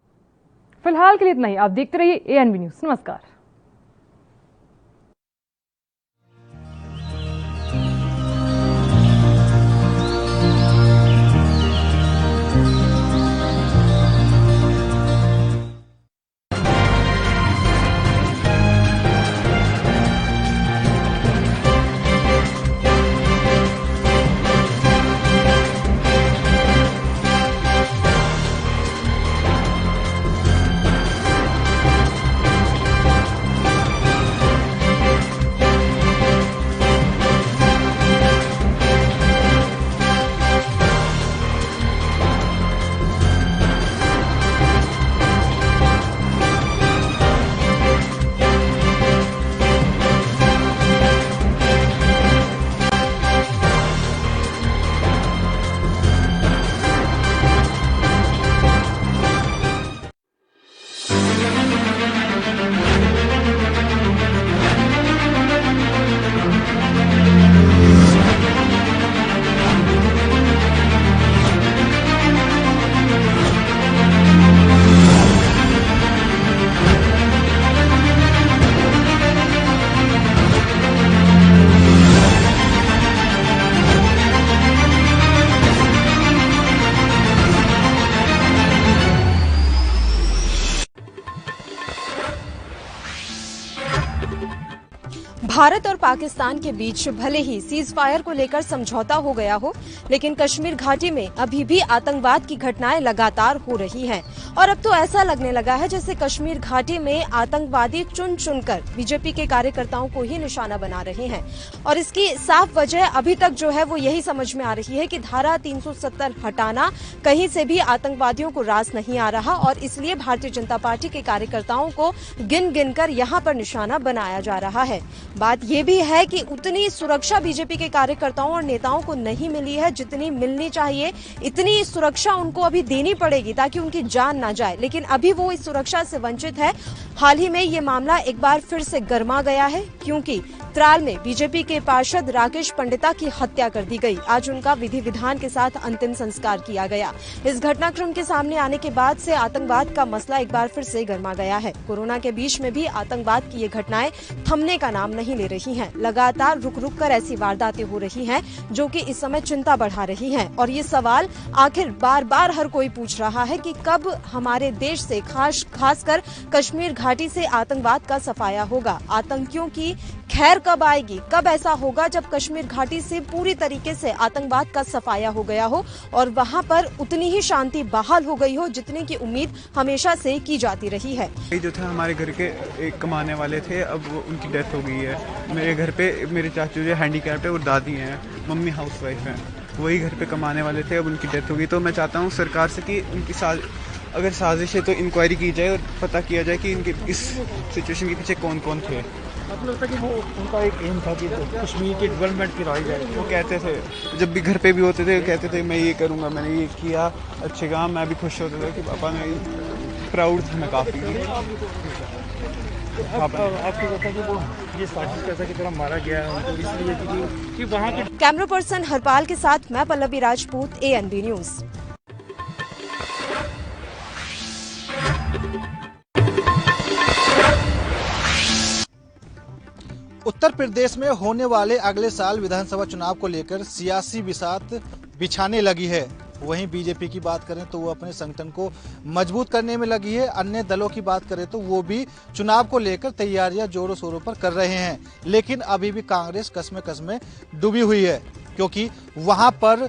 फिलहाल के लिए इतना ही। आप देखते रहिए ANB न्यूज। नमस्कार। भारत और पाकिस्तान के बीच भले ही सीज फायर को लेकर समझौता हो गया हो, लेकिन कश्मीर घाटी में अभी भी आतंकवाद की घटनाएं लगातार हो रही हैं और अब तो ऐसा लगने लगा है जैसे कश्मीर घाटी में आतंकवादी चुन चुनकर बीजेपी के कार्यकर्ताओं को ही निशाना बना रहे हैं। और इसकी साफ वजह अभी तक जो है वो यही समझ में आ रही है कि धारा 370 हटाना कहीं से भी आतंकवादियों को रास नहीं आ रहा और इसलिए भारतीय जनता पार्टी के कार्यकर्ताओं को गिन गिनकर यहाँ पर निशाना बनाया जा रहा है। बात ये भी है कि उतनी सुरक्षा बीजेपी के कार्यकर्ताओं और नेताओं को नहीं मिली है जितनी मिलनी चाहिए। इतनी सुरक्षा उनको अभी देनी पड़ेगी ताकि उनकी जान ना जाए, लेकिन अभी वो इस सुरक्षा से वंचित है। हाल ही में ये मामला एक बार फिर से गर्मा गया है क्योंकि त्राल में बीजेपी के पार्षद राकेश पंडिता की हत्या कर दी गई। आज उनका विधि विधान के साथ अंतिम संस्कार किया गया। इस घटनाक्रम के सामने आने के बाद से आतंकवाद का मसला एक बार फिर से गर्मा गया है। कोरोना के बीच में भी आतंकवाद की ये घटनाएं थमने का नाम नहीं ले रही हैं। लगातार रुक रुक कर ऐसी वारदातें हो रही हैं जो कि इस समय चिंता बढ़ा रही हैं। और ये सवाल आखिर बार बार हर कोई पूछ रहा है कि कब हमारे देश से खासकर कश्मीर घाटी से आतंकवाद का सफाया होगा। आतंकियों की खैर कब आएगी, कब ऐसा होगा जब कश्मीर घाटी से पूरी तरीके से आतंकवाद का सफाया हो गया हो और वहां पर उतनी ही शांति बहाल हो गई हो जितने की उम्मीद हमेशा से की जाती रही है। जो थे हमारे घर के एक कमाने वाले थे, अब उनकी डेथ हो गई है। मेरे घर पे मेरे चाचू जो हैंडीकैप्ड है और दादी हैं, मम्मी हाउसवाइफ हैं, वही घर पे कमाने वाले थे, अब उनकी डेथ हो गई। तो मैं चाहता हूँ सरकार से कि उनकी अगर साजिश है तो इंक्वायरी की जाए और पता किया जाए कि इनके इस सिचुएशन के पीछे कौन कौन थे। आपको लगता है कि वो उनका एक एम था कि कश्मीर की डेवलपमेंट कराई जाए? वो कहते थे, जब भी घर पे भी होते थे कहते थे मैं ये करूँगा, मैंने ये किया, अच्छे काम। मैं भी खुश होता था कि पापा ने, प्राउड था मैं काफ़ी। आपको लगता है कि वो ये साजिश कैसा की तरह मारा गया है उनको इसलिए कि वहाँ के। कैमरा पर्सन हरपाल के साथ मैं पल्लवी राजपूत, ANB न्यूज। उत्तर प्रदेश में होने वाले अगले साल विधानसभा चुनाव को लेकर सियासी बिसात बिछाने लगी है। वहीं बीजेपी की बात करें तो वो अपने संगठन को मजबूत करने में लगी है। अन्य दलों की बात करें तो वो भी चुनाव को लेकर तैयारियां जोरों शोरों पर कर रहे हैं। लेकिन अभी भी कांग्रेस कस्में डूबी हुई है, क्योंकि वहां पर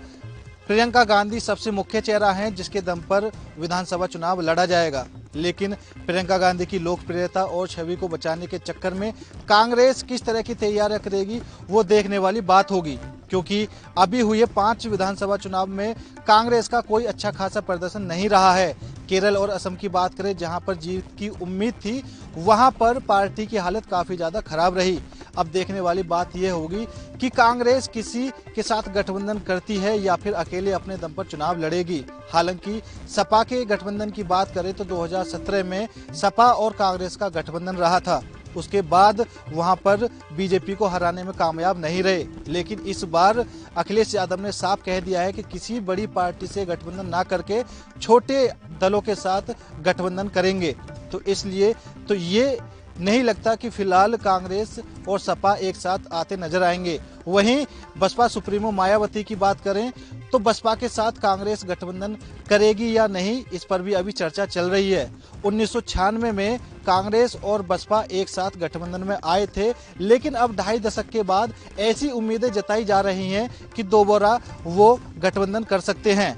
प्रियंका गांधी सबसे मुख्य चेहरा हैं जिसके दम पर विधानसभा चुनाव लड़ा जाएगा। लेकिन प्रियंका गांधी की लोकप्रियता और छवि को बचाने के चक्कर में कांग्रेस किस तरह की तैयारियां करेगी वो देखने वाली बात होगी, क्योंकि अभी हुए 5 विधानसभा चुनाव में कांग्रेस का कोई अच्छा खासा प्रदर्शन नहीं रहा है। केरल और असम की बात करें, जहां पर जीत की उम्मीद थी, वहां पर पार्टी की हालत काफी ज्यादा खराब रही। अब देखने वाली बात यह होगी कि कांग्रेस किसी के साथ गठबंधन करती है या फिर अकेले अपने दम पर चुनाव लड़ेगी। हालांकि सपा के गठबंधन की बात करें तो 2017 में सपा और कांग्रेस का गठबंधन रहा था। उसके बाद वहां पर बीजेपी को हराने में कामयाब नहीं रहे। लेकिन इस बार अखिलेश यादव ने साफ कह दिया है कि किसी बड़ी पार्टी से गठबंधन ना करके छोटे दलों के साथ गठबंधन करेंगे। तो इसलिए तो ये नहीं लगता कि फिलहाल कांग्रेस और सपा एक साथ आते नजर आएंगे। वहीं बसपा सुप्रीमो मायावती की बात करें तो बसपा के साथ कांग्रेस गठबंधन करेगी या नहीं, इस पर भी अभी चर्चा चल रही है। 1996 में कांग्रेस और बसपा एक साथ गठबंधन में आए थे, लेकिन अब 2.5 दशक के बाद ऐसी उम्मीदें जताई जा रही हैं कि दोबारा वो गठबंधन कर सकते हैं,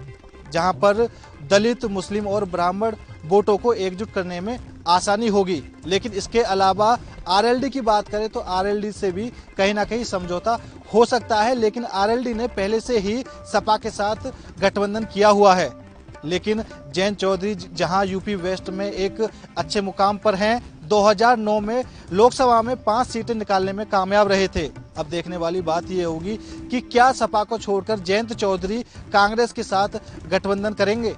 जहां पर दलित, मुस्लिम और ब्राह्मण वोटों को एकजुट करने में आसानी होगी। लेकिन इसके अलावा आरएलडी की बात करें तो आरएलडी से भी कहीं ना कहीं समझौता हो सकता है। लेकिन आरएलडी ने पहले से ही सपा के साथ गठबंधन किया हुआ है। लेकिन जयंत चौधरी जहां यूपी वेस्ट में एक अच्छे मुकाम पर हैं, 2009 में लोकसभा में 5 सीटें निकालने में कामयाब रहे थे। अब देखने वाली बात यह होगी कि क्या सपा को छोड़कर जयंत चौधरी कांग्रेस के साथ गठबंधन करेंगे।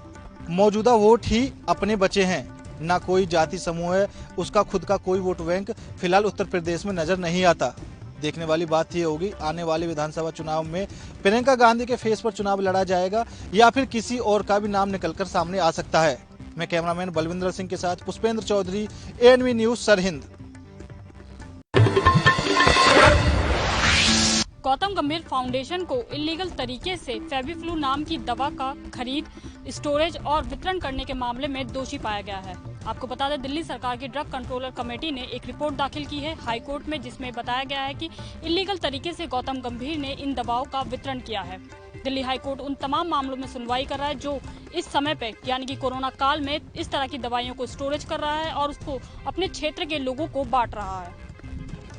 मौजूदा वोट ही अपने बचे हैं, ना कोई जाति समूह है, उसका खुद का कोई वोट बैंक फिलहाल उत्तर प्रदेश में नजर नहीं आता। देखने वाली बात ये होगी आने वाले विधानसभा चुनाव में प्रियंका गांधी के फेस पर चुनाव लड़ा जाएगा या फिर किसी और का भी नाम निकलकर सामने आ सकता है। मैं कैमरामैन बलविंदर सिंह के साथ पुष्पेंद्र चौधरी, ANB न्यूज, सरहिंद। गौतम गंभीर फाउंडेशन को इलीगल तरीके से फेविफ्लू नाम की दवा का खरीद, स्टोरेज और वितरण करने के मामले में दोषी पाया गया है। आपको बता दें, दिल्ली सरकार की ड्रग कंट्रोलर कमेटी ने एक रिपोर्ट दाखिल की है हाई कोर्ट में, जिसमें बताया गया है कि इलीगल तरीके से गौतम गंभीर ने इन दवाओं का वितरण किया है। दिल्ली हाई कोर्ट उन तमाम मामलों में सुनवाई कर रहा है जो इस समय पे यानी कि कोरोना काल में इस तरह की दवाइयों को स्टोरेज कर रहा है और उसको अपने क्षेत्र के लोगों को बांट रहा है।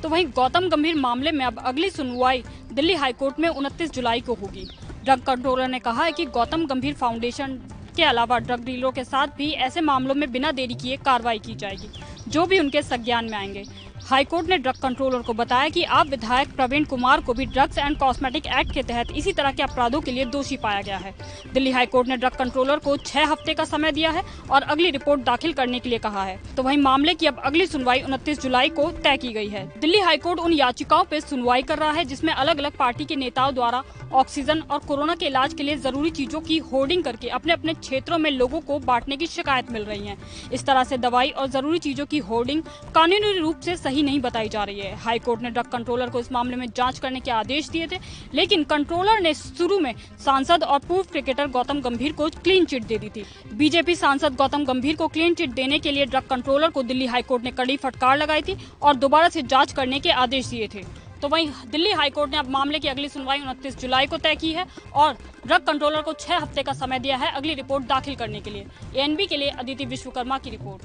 तो वहीं गौतम गंभीर मामले में अब अगली सुनवाई दिल्ली हाई कोर्ट में 29 जुलाई को होगी। ड्रग कंट्रोलर ने कहा है कि गौतम गंभीर फाउंडेशन के अलावा ड्रग डीलरों के साथ भी ऐसे मामलों में बिना देरी किए कार्रवाई की जाएगी। जो भी उनके संज्ञान में आएंगे। हाईकोर्ट ने ड्रग कंट्रोलर को बताया कि आप विधायक प्रवीण कुमार को भी ड्रग्स एंड कॉस्मेटिक एक्ट के तहत इसी तरह के अपराधों के लिए दोषी पाया गया है। दिल्ली हाईकोर्ट ने ड्रग कंट्रोलर को 6 हफ्ते का समय दिया है और अगली रिपोर्ट दाखिल करने के लिए कहा है। तो वहीं मामले की अब अगली सुनवाई 29 जुलाई को तय की गई है। दिल्ली हाईकोर्ट उन याचिकाओं पर सुनवाई कर रहा है जिसमें अलग अलग पार्टी के नेताओं द्वारा ऑक्सीजन और कोरोना के इलाज के लिए जरूरी चीजों की होर्डिंग करके अपने अपने क्षेत्रों में लोगों को बांटने की शिकायत मिल रही है। इस तरह से दवाई और जरूरी चीजों की होर्डिंग कानूनी रूप से सही नहीं बताई जा रही है। हाईकोर्ट ने ड्रग कंट्रोलर को इस मामले में जांच करने के आदेश दिए थे, लेकिन कंट्रोलर ने शुरू में सांसद और पूर्व क्रिकेटर गौतम गंभीर को क्लीन चिट दे दी थी। बीजेपी सांसद गौतम गंभीर को क्लीन चिट देने के लिए ड्रग कंट्रोलर को दिल्ली हाईकोर्ट ने कड़ी फटकार लगाई थी और दोबारा से जांच करने के आदेश दिए थे। तो वहीं दिल्ली हाईकोर्ट ने अब मामले की अगली सुनवाई 29 जुलाई को तय की है और ड्रग कंट्रोलर को 6 हफ्ते का समय दिया है अगली रिपोर्ट दाखिल करने के लिए। एएनबी के लिए अदिति विश्वकर्मा की रिपोर्ट।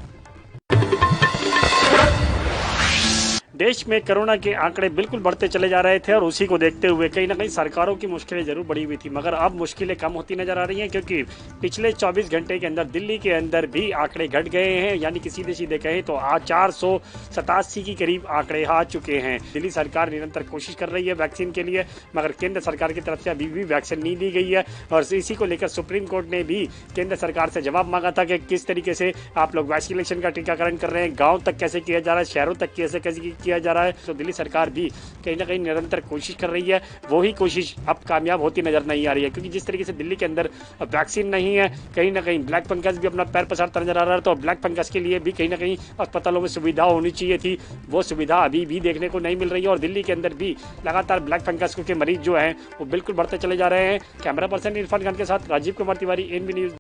देश में कोरोना के आंकड़े बिल्कुल बढ़ते चले जा रहे थे और उसी को देखते हुए कहीं ना कहीं सरकारों की मुश्किलें जरूर बढ़ी हुई थी, मगर अब मुश्किलें कम होती नजर आ रही हैं क्योंकि पिछले 24 घंटे के अंदर दिल्ली के अंदर भी आंकड़े घट गए हैं। यानी कि सीधे सीधे कहें तो आज 487 के करीब आंकड़े आ चुके हैं। दिल्ली सरकार निरंतर कोशिश कर रही है वैक्सीन के लिए, मगर केंद्र सरकार की तरफ से अभी भी वैक्सीन नहीं दी गई है और इसी को लेकर सुप्रीम कोर्ट ने भी केंद्र सरकार से जवाब मांगा था कि किस तरीके से आप लोग वैक्सीनेशन का टीकाकरण कर रहे हैं, गाँव तक कैसे किया जा रहा है, शहरों तक कैसे किया जा रहा है। तो दिल्ली सरकार भी कहीं ना कहीं निरंतर कोशिश कर रही है, वही कोशिश अब कामयाब होती नजर नहीं आ रही है क्योंकि जिस तरीके से दिल्ली के अंदर वैक्सीन नहीं है, कहीं ना कहीं ब्लैक फंगस भी अपना पैर पसारता नजर आ रहा है। तो ब्लैक फंगस के लिए भी कहीं ना कहीं अस्पतालों में सुविधा होनी चाहिए थी, वो सुविधा अभी भी देखने को नहीं मिल रही है और दिल्ली के अंदर भी लगातार ब्लैक फंगस के मरीज जो हैं वो बिल्कुल बढ़ते चले जा रहे हैं। कैमरा पर्सन इरफान खान के साथ राजीव कुमार तिवारी, एएनबी न्यूज।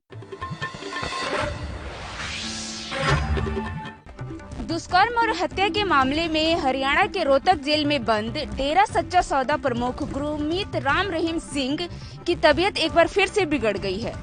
दुष्कर्म और हत्या के मामले में हरियाणा के रोहतक जेल में बंद डेरा सच्चा सौदा प्रमुख गुरमीत राम रहीम सिंह की तबीयत एक बार फिर से बिगड़ गई है।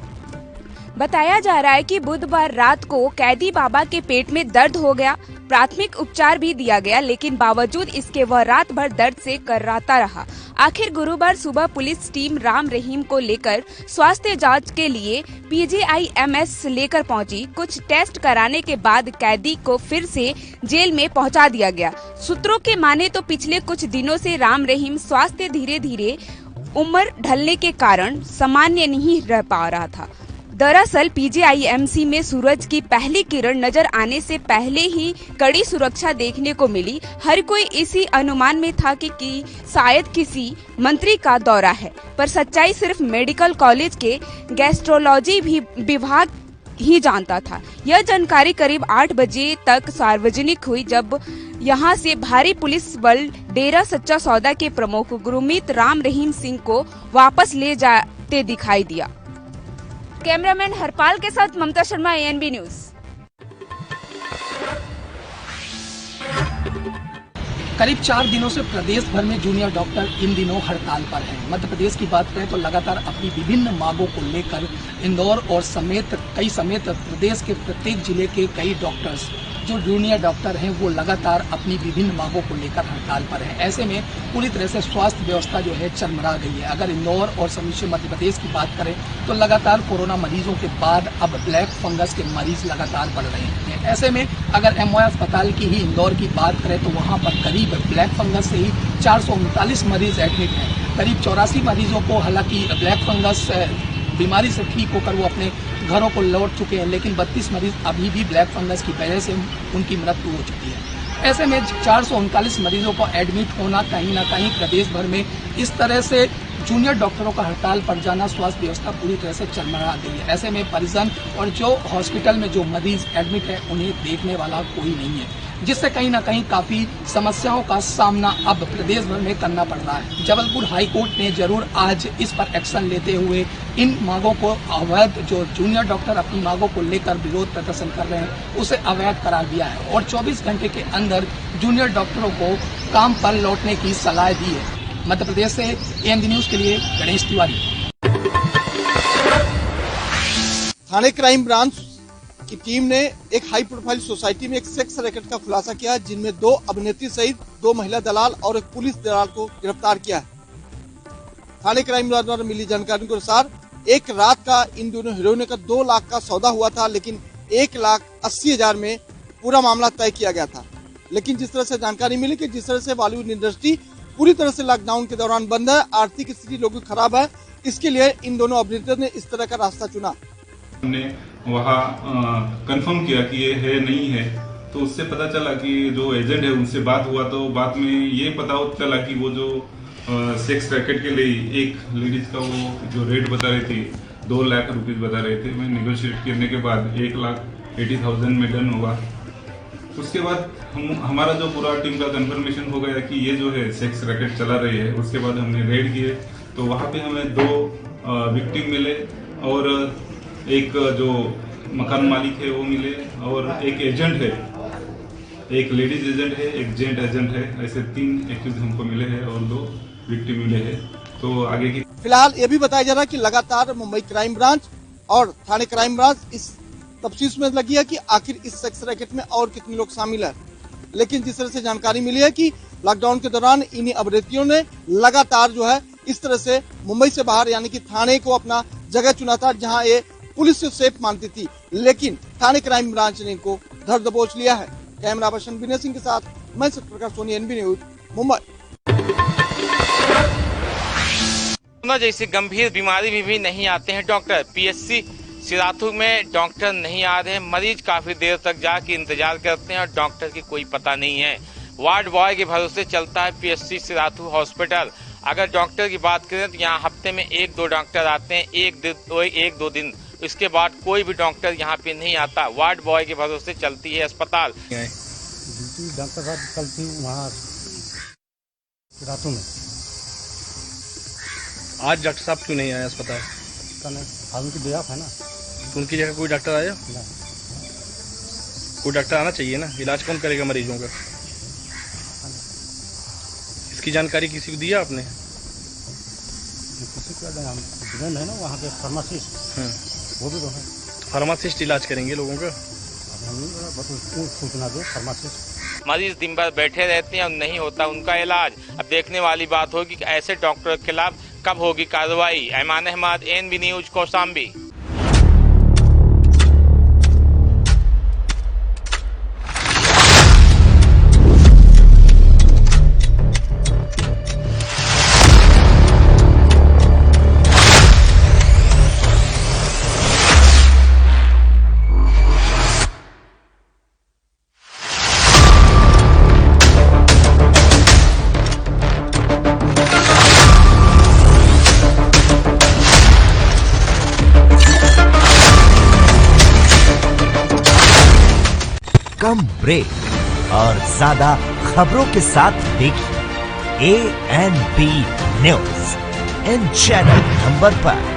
बताया जा रहा है कि बुधवार रात को कैदी बाबा के पेट में दर्द हो गया। प्राथमिक उपचार भी दिया गया, लेकिन बावजूद इसके वह रात भर दर्द से कर्राता रहा। आखिर गुरुवार सुबह पुलिस टीम राम रहीम को लेकर स्वास्थ्य जांच के लिए PGIMS लेकर पहुंची। कुछ टेस्ट कराने के बाद कैदी को फिर से जेल में पहुंचा दिया गया। सूत्रों के माने तो पिछले कुछ दिनों से राम रहीम स्वास्थ्य धीरे धीरे उम्र ढलने के कारण सामान्य नहीं रह पा रहा था। दरअसल PGIMC में सूरज की पहली किरण नजर आने से पहले ही कड़ी सुरक्षा देखने को मिली। हर कोई इसी अनुमान में था कि शायद किसी मंत्री का दौरा है, पर सच्चाई सिर्फ मेडिकल कॉलेज के गैस्ट्रोलॉजी विभाग ही जानता था। यह जानकारी करीब 8 बजे तक सार्वजनिक हुई, जब यहां से भारी पुलिस बल डेरा सच्चा सौदा के प्रमुख गुरमीत राम रहीम सिंह को वापस ले जाते दिखाई दिया। कैमरामैन हरपाल के साथ ममता शर्मा, ANB न्यूज। करीब 4 दिनों से प्रदेश भर में जूनियर डॉक्टर इन दिनों हड़ताल पर हैं। मध्य प्रदेश की बात करें तो लगातार अपनी विभिन्न मांगों को लेकर इंदौर और समेत प्रदेश के प्रत्येक जिले के कई डॉक्टर्स जो जूनियर डॉक्टर हैं वो लगातार अपनी विभिन्न मांगों को लेकर हड़ताल पर हैं। ऐसे में पूरी तरह से स्वास्थ्य व्यवस्था जो है चरमरा गई है। अगर इंदौर और समूचे मध्य प्रदेश की बात करें तो लगातार कोरोना मरीजों के बाद अब ब्लैक फंगस के मरीज लगातार बढ़ रहे हैं। ऐसे में अगर MOI अस्पताल की ही इंदौर की बात करें तो वहाँ पर करीब ब्लैक फंगस से ही 439 मरीज एडमिट हैं। करीब 84 मरीजों को हालांकि ब्लैक फंगस बीमारी से ठीक होकर वो अपने घरों को लौट चुके हैं, लेकिन 32 मरीज अभी भी ब्लैक फंगस की वजह से उनकी मृत्यु हो चुकी है। ऐसे में 439 मरीजों को एडमिट होना कहीं ना कहीं प्रदेश भर में इस तरह से जूनियर डॉक्टरों का हड़ताल पर जाना, स्वास्थ्य व्यवस्था पूरी तरह से चरमरा गई है। ऐसे में परिजन और जो हॉस्पिटल में जो मरीज एडमिट है उन्हें देखने वाला कोई नहीं है, जिससे कहीं ना कहीं काफी समस्याओं का सामना अब प्रदेश भर में करना पड़ रहा है। जबलपुर हाई कोर्ट ने जरूर आज इस पर एक्शन लेते हुए इन मांगों को अवैध, जो जूनियर डॉक्टर अपनी मांगों को लेकर विरोध प्रदर्शन कर रहे हैं उसे अवैध करार दिया है और 24 घंटे के अंदर जूनियर डॉक्टरों को काम पर लौटने की सलाह दी है। मध्य प्रदेश से ANB न्यूज के लिए गणेश तिवारी। थाने क्राइम ब्रांच की टीम ने एक हाई प्रोफाइल सोसाइटी में एक सेक्स रैकेट का खुलासा किया, जिनमें 2 अभिनेत्री सहित 2 महिला दलाल और एक पुलिस दलाल को गिरफ्तार किया है। थाने क्राइम ब्रांच द्वारा मिली जानकारी के अनुसार एक रात का इन दोनों हीरोइनों का 2 लाख का सौदा हुआ था, लेकिन 1,80,000 में पूरा मामला तय किया गया था। लेकिन जिस तरह से जानकारी मिली कि जिस तरह से बॉलीवुड इंडस्ट्री पूरी तरह से लॉकडाउन के दौरान बंद है, आर्थिक स्थिति लोगों की खराब है, इसके लिए इन दोनों अभिनेता ने इस तरह का रास्ता चुना। हमने वहाँ कंफर्म किया कि ये है नहीं है, तो उससे पता चला कि जो एजेंट है उनसे बात हुआ, तो बाद में ये पता चला कि वो जो सेक्स रैकेट के लिए एक लेडीज का वो जो रेट बता रही थी 2 लाख रुपीस बता रहे थे। मैं नेगोशिएट करने के बाद 1,80,000 में डन हुआ। उसके बाद हमारा जो पूरा टीम का कंफर्मेशन हो गया कि ये जो है सेक्स रैकेट चला रही है। उसके बाद हमने रेड किए तो वहाँ पे हमें 2 विक्टिम मिले और एक जो मकान मालिक है वो मिले और एक एजेंट है, एक लेडीज एजेंट है, एक जेंट एजेंट है। ऐसे 3 एक्यूज हमको मिले हैं और 2 विक्टिम मिले हैं। तो आगे की फिलहाल ये भी बताया जा रहा है कि लगातार मुंबई क्राइम ब्रांच और थाने क्राइम ब्रांच इस तफ्तीश में लगी है कि आखिर इस सेक्स रैकेट में और कितने लोग शामिल है। लेकिन जिस तरह से जानकारी मिली है कि लॉकडाउन के दौरान इन्हीं अभिनेत्रियों ने लगातार जो है इस तरह से मुंबई से बाहर यानी कि थाने को अपना जगह चुना था जहां ये पुलिस से सेफ मानती थी। लेकिन थाने क्राइम ब्रांच ने इनको धर दबोच लिया है। कैमरा पर्सन विनय सिंह के साथ मैं Satyaprakash Soni, NB news, Mumbai. Corona जैसी गंभीर बीमारी में भी नहीं आते हैं डॉक्टर। PSC सिराथू में डॉक्टर नहीं आ रहे हैं। मरीज काफी देर तक जाके इंतजार करते हैं और डॉक्टर की कोई पता नहीं है। वार्ड बॉय के भरोसे चलता है PSC सिराथू हॉस्पिटल। अगर डॉक्टर की बात करें तो यहाँ हफ्ते में 1-2 डॉक्टर आते हैं, 1-2 दिन। इसके बाद कोई भी डॉक्टर यहाँ पे नहीं आता। वार्ड बॉय के भरोसे चलती है अस्पताल। डॉक्टर साहब कल थी वहाँ सिराथू में। आज डॉक्टर साहब क्यों नहीं आए अस्पताल? उनकी डे ऑफ है ना। तो उनकी जगह कोई डॉक्टर आया? कोई डॉक्टर आना चाहिए ना। इलाज कौन करेगा मरीजों का? इसकी जानकारी किसी को दिया आपने? किसी को है ना वहाँ के फार्मासिस्ट, वो भी तो है। फार्मासिस्ट इलाज करेंगे लोगों का? सूचना दो फार्मासिस्ट। मरीज दिन भर बैठे रहते हैं और नहीं होता उनका इलाज। अब देखने वाली बात होगी कि ऐसे डॉक्टर के खिलाफ कब होगी कार्रवाई। Aiman Ahmed, NB news, Kaushambi. कम ब्रेक और ज्यादा खबरों के साथ देखिए ANB न्यूज इन चैनल नंबर पर।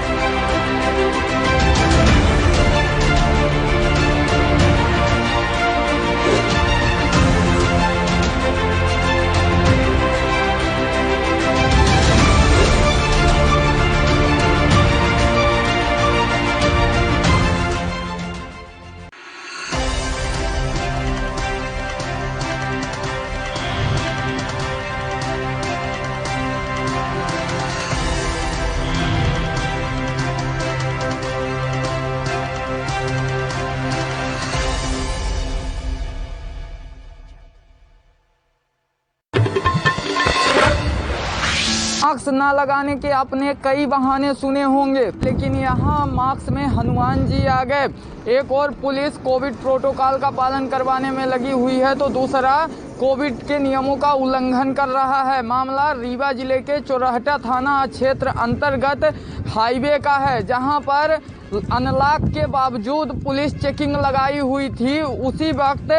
मास्क न लगाने के आपने कई बहाने सुने होंगे, लेकिन यहाँ मास्क में हनुमान जी आ गए। एक और पुलिस कोविड प्रोटोकॉल का पालन करवाने में लगी हुई है तो दूसरा कोविड के नियमों का उल्लंघन कर रहा है। मामला रीवा जिले के चोरहटा थाना क्षेत्र अंतर्गत हाईवे का है, जहां पर अनलॉक के बावजूद पुलिस चेकिंग लगाई हुई थी। उसी वक्त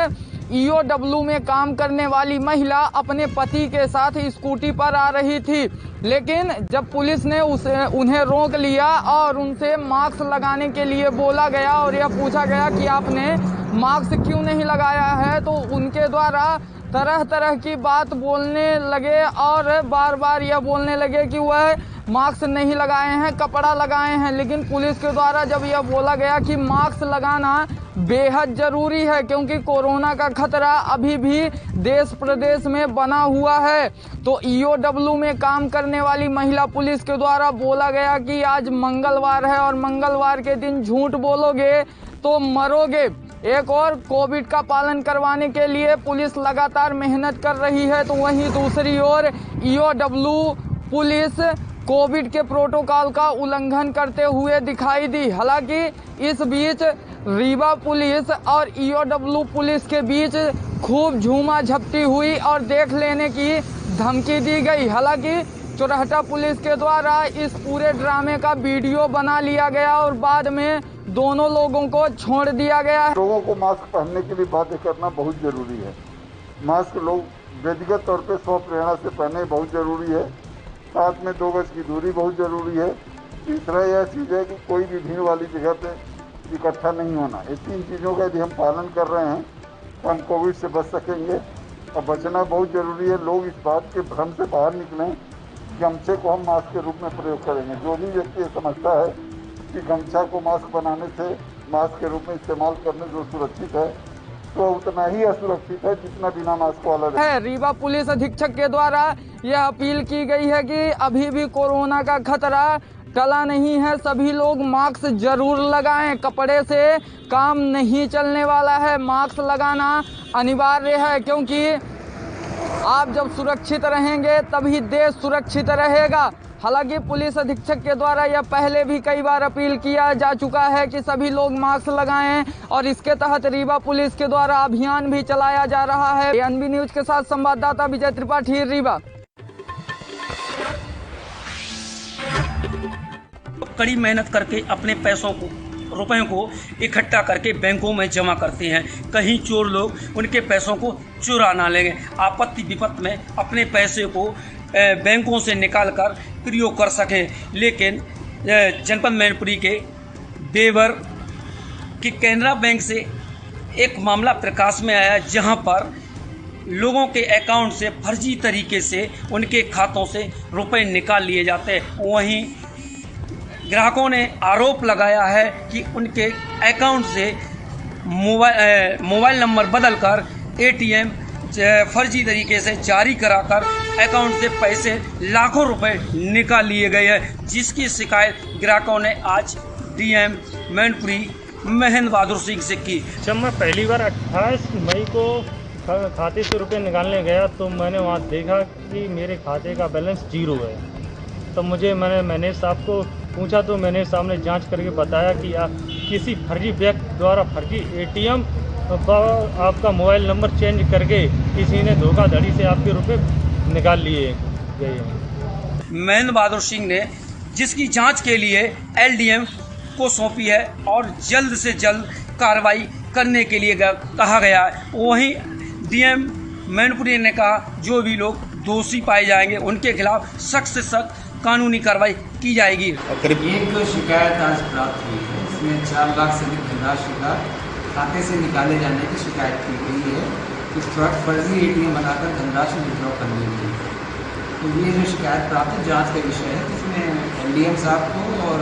EOW में काम करने वाली महिला अपने पति के साथ स्कूटी पर आ रही थी, लेकिन जब पुलिस ने उन्हें रोक लिया और उनसे मास्क लगाने के लिए बोला गया और यह पूछा गया कि आपने मास्क क्यों नहीं लगाया है, तो उनके द्वारा तरह तरह की बात बोलने लगे और बार बार यह बोलने लगे कि वह मास्क नहीं लगाए हैं, कपड़ा लगाए हैं। लेकिन पुलिस के द्वारा जब यह बोला गया कि मास्क लगाना बेहद जरूरी है क्योंकि कोरोना का खतरा अभी भी देश प्रदेश में बना हुआ है, तो EOW में काम करने वाली महिला पुलिस के द्वारा बोला गया कि आज मंगलवार है और मंगलवार के दिन झूठ बोलोगे तो मरोगे। एक और कोविड का पालन करवाने के लिए पुलिस लगातार मेहनत कर रही है, तो वहीं दूसरी ओर ईओडब्ल्यू पुलिस कोविड के प्रोटोकॉल का उल्लंघन करते हुए दिखाई दी। हालांकि इस बीच रीवा पुलिस और ईओडब्ल्यू पुलिस के बीच खूब झूमा झपटी हुई और देख लेने की धमकी दी गई। हालांकि चोरहटा पुलिस के द्वारा इस पूरे ड्रामे का वीडियो बना लिया गया और बाद में दोनों लोगों को छोड़ दिया गया। लोगों को मास्क पहनने के लिए बाध्य करना बहुत जरूरी है। मास्क लोग व्यक्तिगत तौर पे स्व प्रेरणा से पहने बहुत जरूरी है। साथ में 2 गज की दूरी बहुत जरूरी है। तीसरा यह चीज़ है कि कोई भी भीड़ वाली जगह पे इकट्ठा नहीं होना। ये 3 चीज़ों का यदि हम पालन कर रहे हैं तो हम कोविड से बच सकेंगे और बचना बहुत ज़रूरी है। लोग इस बात के भ्रम से बाहर निकलें, गमछे को हम मास्क के रूप में प्रयोग करेंगे। जो भी व्यक्ति ये समझता है कि गमछा को मास्क बनाने से मास्क के रूप में इस्तेमाल करने जो सुरक्षित है, तो उतना ही असुरक्षित है जितना बिना मास्क वाला है। रीवा पुलिस अधीक्षक के द्वारा यह अपील की गई है कि अभी भी कोरोना का खतरा टला नहीं है, सभी लोग मास्क जरूर लगाएं। कपड़े से काम नहीं चलने वाला है, मास्क लगाना अनिवार्य है, क्योंकि आप जब सुरक्षित रहेंगे तभी देश सुरक्षित रहेगा। हालांकि पुलिस अधीक्षक के द्वारा यह पहले भी कई बार अपील किया जा चुका है कि सभी लोग मास्क लगाएं और इसके तहत रीवा पुलिस के द्वारा अभियान भी चलाया जा रहा है। एएनबी न्यूज के साथ संवाददाता विजय त्रिपाठी, रीवा। कड़ी मेहनत करके अपने पैसों को, रुपयों को इकट्ठा करके बैंकों में जमा करते हैं। कहीं चोर लोग उनके पैसों को चुरा ना लेंगे, आपत्ति विपत्ति में अपने पैसे को बैंकों से निकालकर प्रयोग कर सकें। लेकिन जनपद मैनपुरी के देवर की कैनरा बैंक से एक मामला प्रकाश में आया, जहां पर लोगों के अकाउंट से फर्जी तरीके से उनके खातों से रुपए निकाल लिए जाते हैं। वहीं ग्राहकों ने आरोप लगाया है कि उनके अकाउंट से मोबाइल नंबर बदलकर एटीएम फर्जी तरीके से जारी कराकर अकाउंट से पैसे लाखों रुपए निकाल लिए गए हैं, जिसकी शिकायत ग्राहकों ने आज डीएम मैनपुरी महेंद्र बहादुर सिंह से की। जब मैं पहली बार 28 मई को खाते से रुपए निकालने गया तो मैंने वहाँ देखा कि मेरे खाते का बैलेंस 0 है। तो मैंने मैनेजर साहब को पूछा तो मैनेजर साहब ने जांच करके बताया कि किसी फर्जी व्यक्ति द्वारा फर्जी एटीएम आपका मोबाइल नंबर चेंज करके किसी ने धोखाधड़ी से आपके रुपए निकाल लिए गए हैं। महेंद्र बहादुर सिंह ने जिसकी जांच के लिए एलडीएम को सौंपी है और जल्द से जल्द कार्रवाई करने के लिए कहा गया है। वहीं डीएम मैनपुरी ने कहा जो भी लोग दोषी पाए जाएंगे उनके खिलाफ सख्त से सख्त कानूनी कार्रवाई की जाएगी। एक शिकायत आज प्राप्त हुई है, इसमें 4 लाख से अधिक धनराशि का खाते से निकाले जाने की शिकायत की गई है कि फर्जी एटीएम बनाकर धनराशि विड्रॉ कर ली गई। तो ये जो शिकायत प्राप्त है जांच का विषय है, जिसमें एलडीएम साहब को और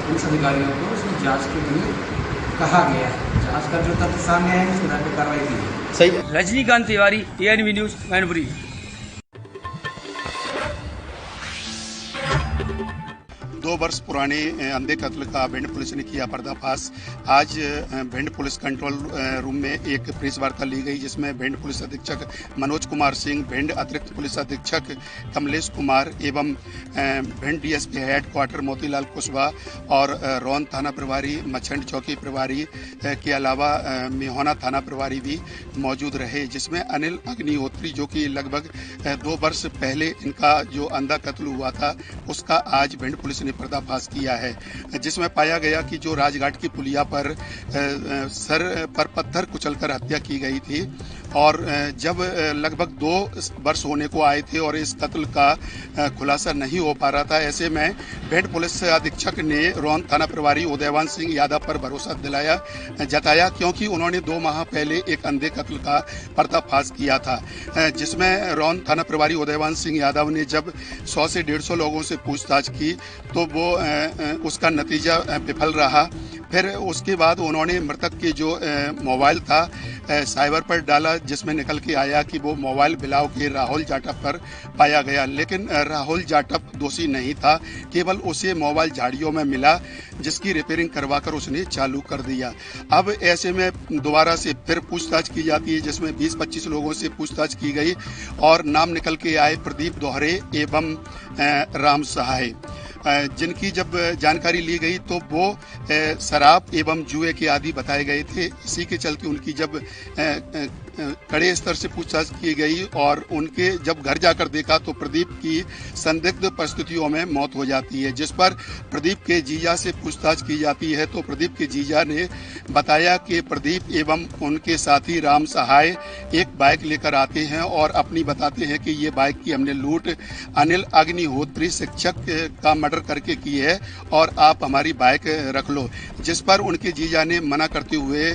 पुलिस अधिकारियों को इसमें जांच के लिए कहा गया है। जांच का जो तथ्य सामने आए उसके आधार पर कार्रवाई की जाए। सही। Rajinikanth Tiwari, ANB news, Mainpuri. 2 वर्ष पुराने अंधे कत्ल का भिंड पुलिस ने किया पर्दाफाश। आज भिंड पुलिस कंट्रोल रूम में एक प्रेस वार्ता ली गई, जिसमें भिंड पुलिस अधीक्षक मनोज कुमार सिंह, भिंड अतिरिक्त पुलिस अधीक्षक कमलेश कुमार एवं भिंड डीएसपी हेडक्वार्टर मोतीलाल कुशवाहा और रौन थाना प्रभारी, मछंड चौकी प्रभारी के अलावा मेहोना थाना प्रभारी भी मौजूद रहे, जिसमें अनिल अग्निहोत्री जो कि लगभग 2 वर्ष पहले इनका जो अंधा कत्ल हुआ था उसका आज भिंड पुलिस ने पर्दाफाश किया है, जिसमें पाया गया कि जो राजघाट की पुलिया पर सर पर पत्थर कुचलकर हत्या की गई थी और जब लगभग 2 वर्ष होने को आए थे और इस कत्ल का खुलासा नहीं हो पा रहा था, ऐसे में भिंड पुलिस अधीक्षक ने रौन थाना प्रभारी उदयवान सिंह यादव पर भरोसा जताया, क्योंकि उन्होंने 2 माह पहले एक अंधे कत्ल का पर्दाफाश किया था, जिसमें रौन थाना प्रभारी उदयवान सिंह यादव ने जब 100 से 150 लोगों से पूछताछ की तो वो उसका नतीजा विफल रहा। फिर उसके बाद उन्होंने मृतक के जो मोबाइल था साइबर पर डाला, जिसमें निकल के आया कि वो मोबाइल बिलाव के राहुल जाटव पर पाया गया, लेकिन राहुल जाटव दोषी नहीं था, केवल उसे मोबाइल झाड़ियों में मिला जिसकी रिपेयरिंग करवाकर उसने चालू कर दिया। अब ऐसे में दोबारा से फिर पूछताछ की जाती है, जिसमें 20-25 लोगों से पूछताछ की गई और नाम निकल के आए प्रदीप दोहरे एवं राम सहाय, जिनकी जब जानकारी ली गई तो वो शराब एवं जुए के आदि बताए गए थे। इसी के चलते उनकी जब कड़े स्तर से पूछताछ की गई और उनके जब घर जाकर देखा तो प्रदीप की संदिग्ध परिस्थितियों में मौत हो जाती है, जिस पर प्रदीप के जीजा से पूछताछ की जाती है तो प्रदीप के जीजा ने बताया कि प्रदीप एवं उनके साथी राम सहाय एक बाइक लेकर आते हैं और अपनी बताते हैं कि ये बाइक की हमने लूट अनिल अग्निहोत्री शिक्षक का मर्डर करके की है और आप हमारी बाइक रख लो, जिस पर उनके जीजा ने मना करते हुए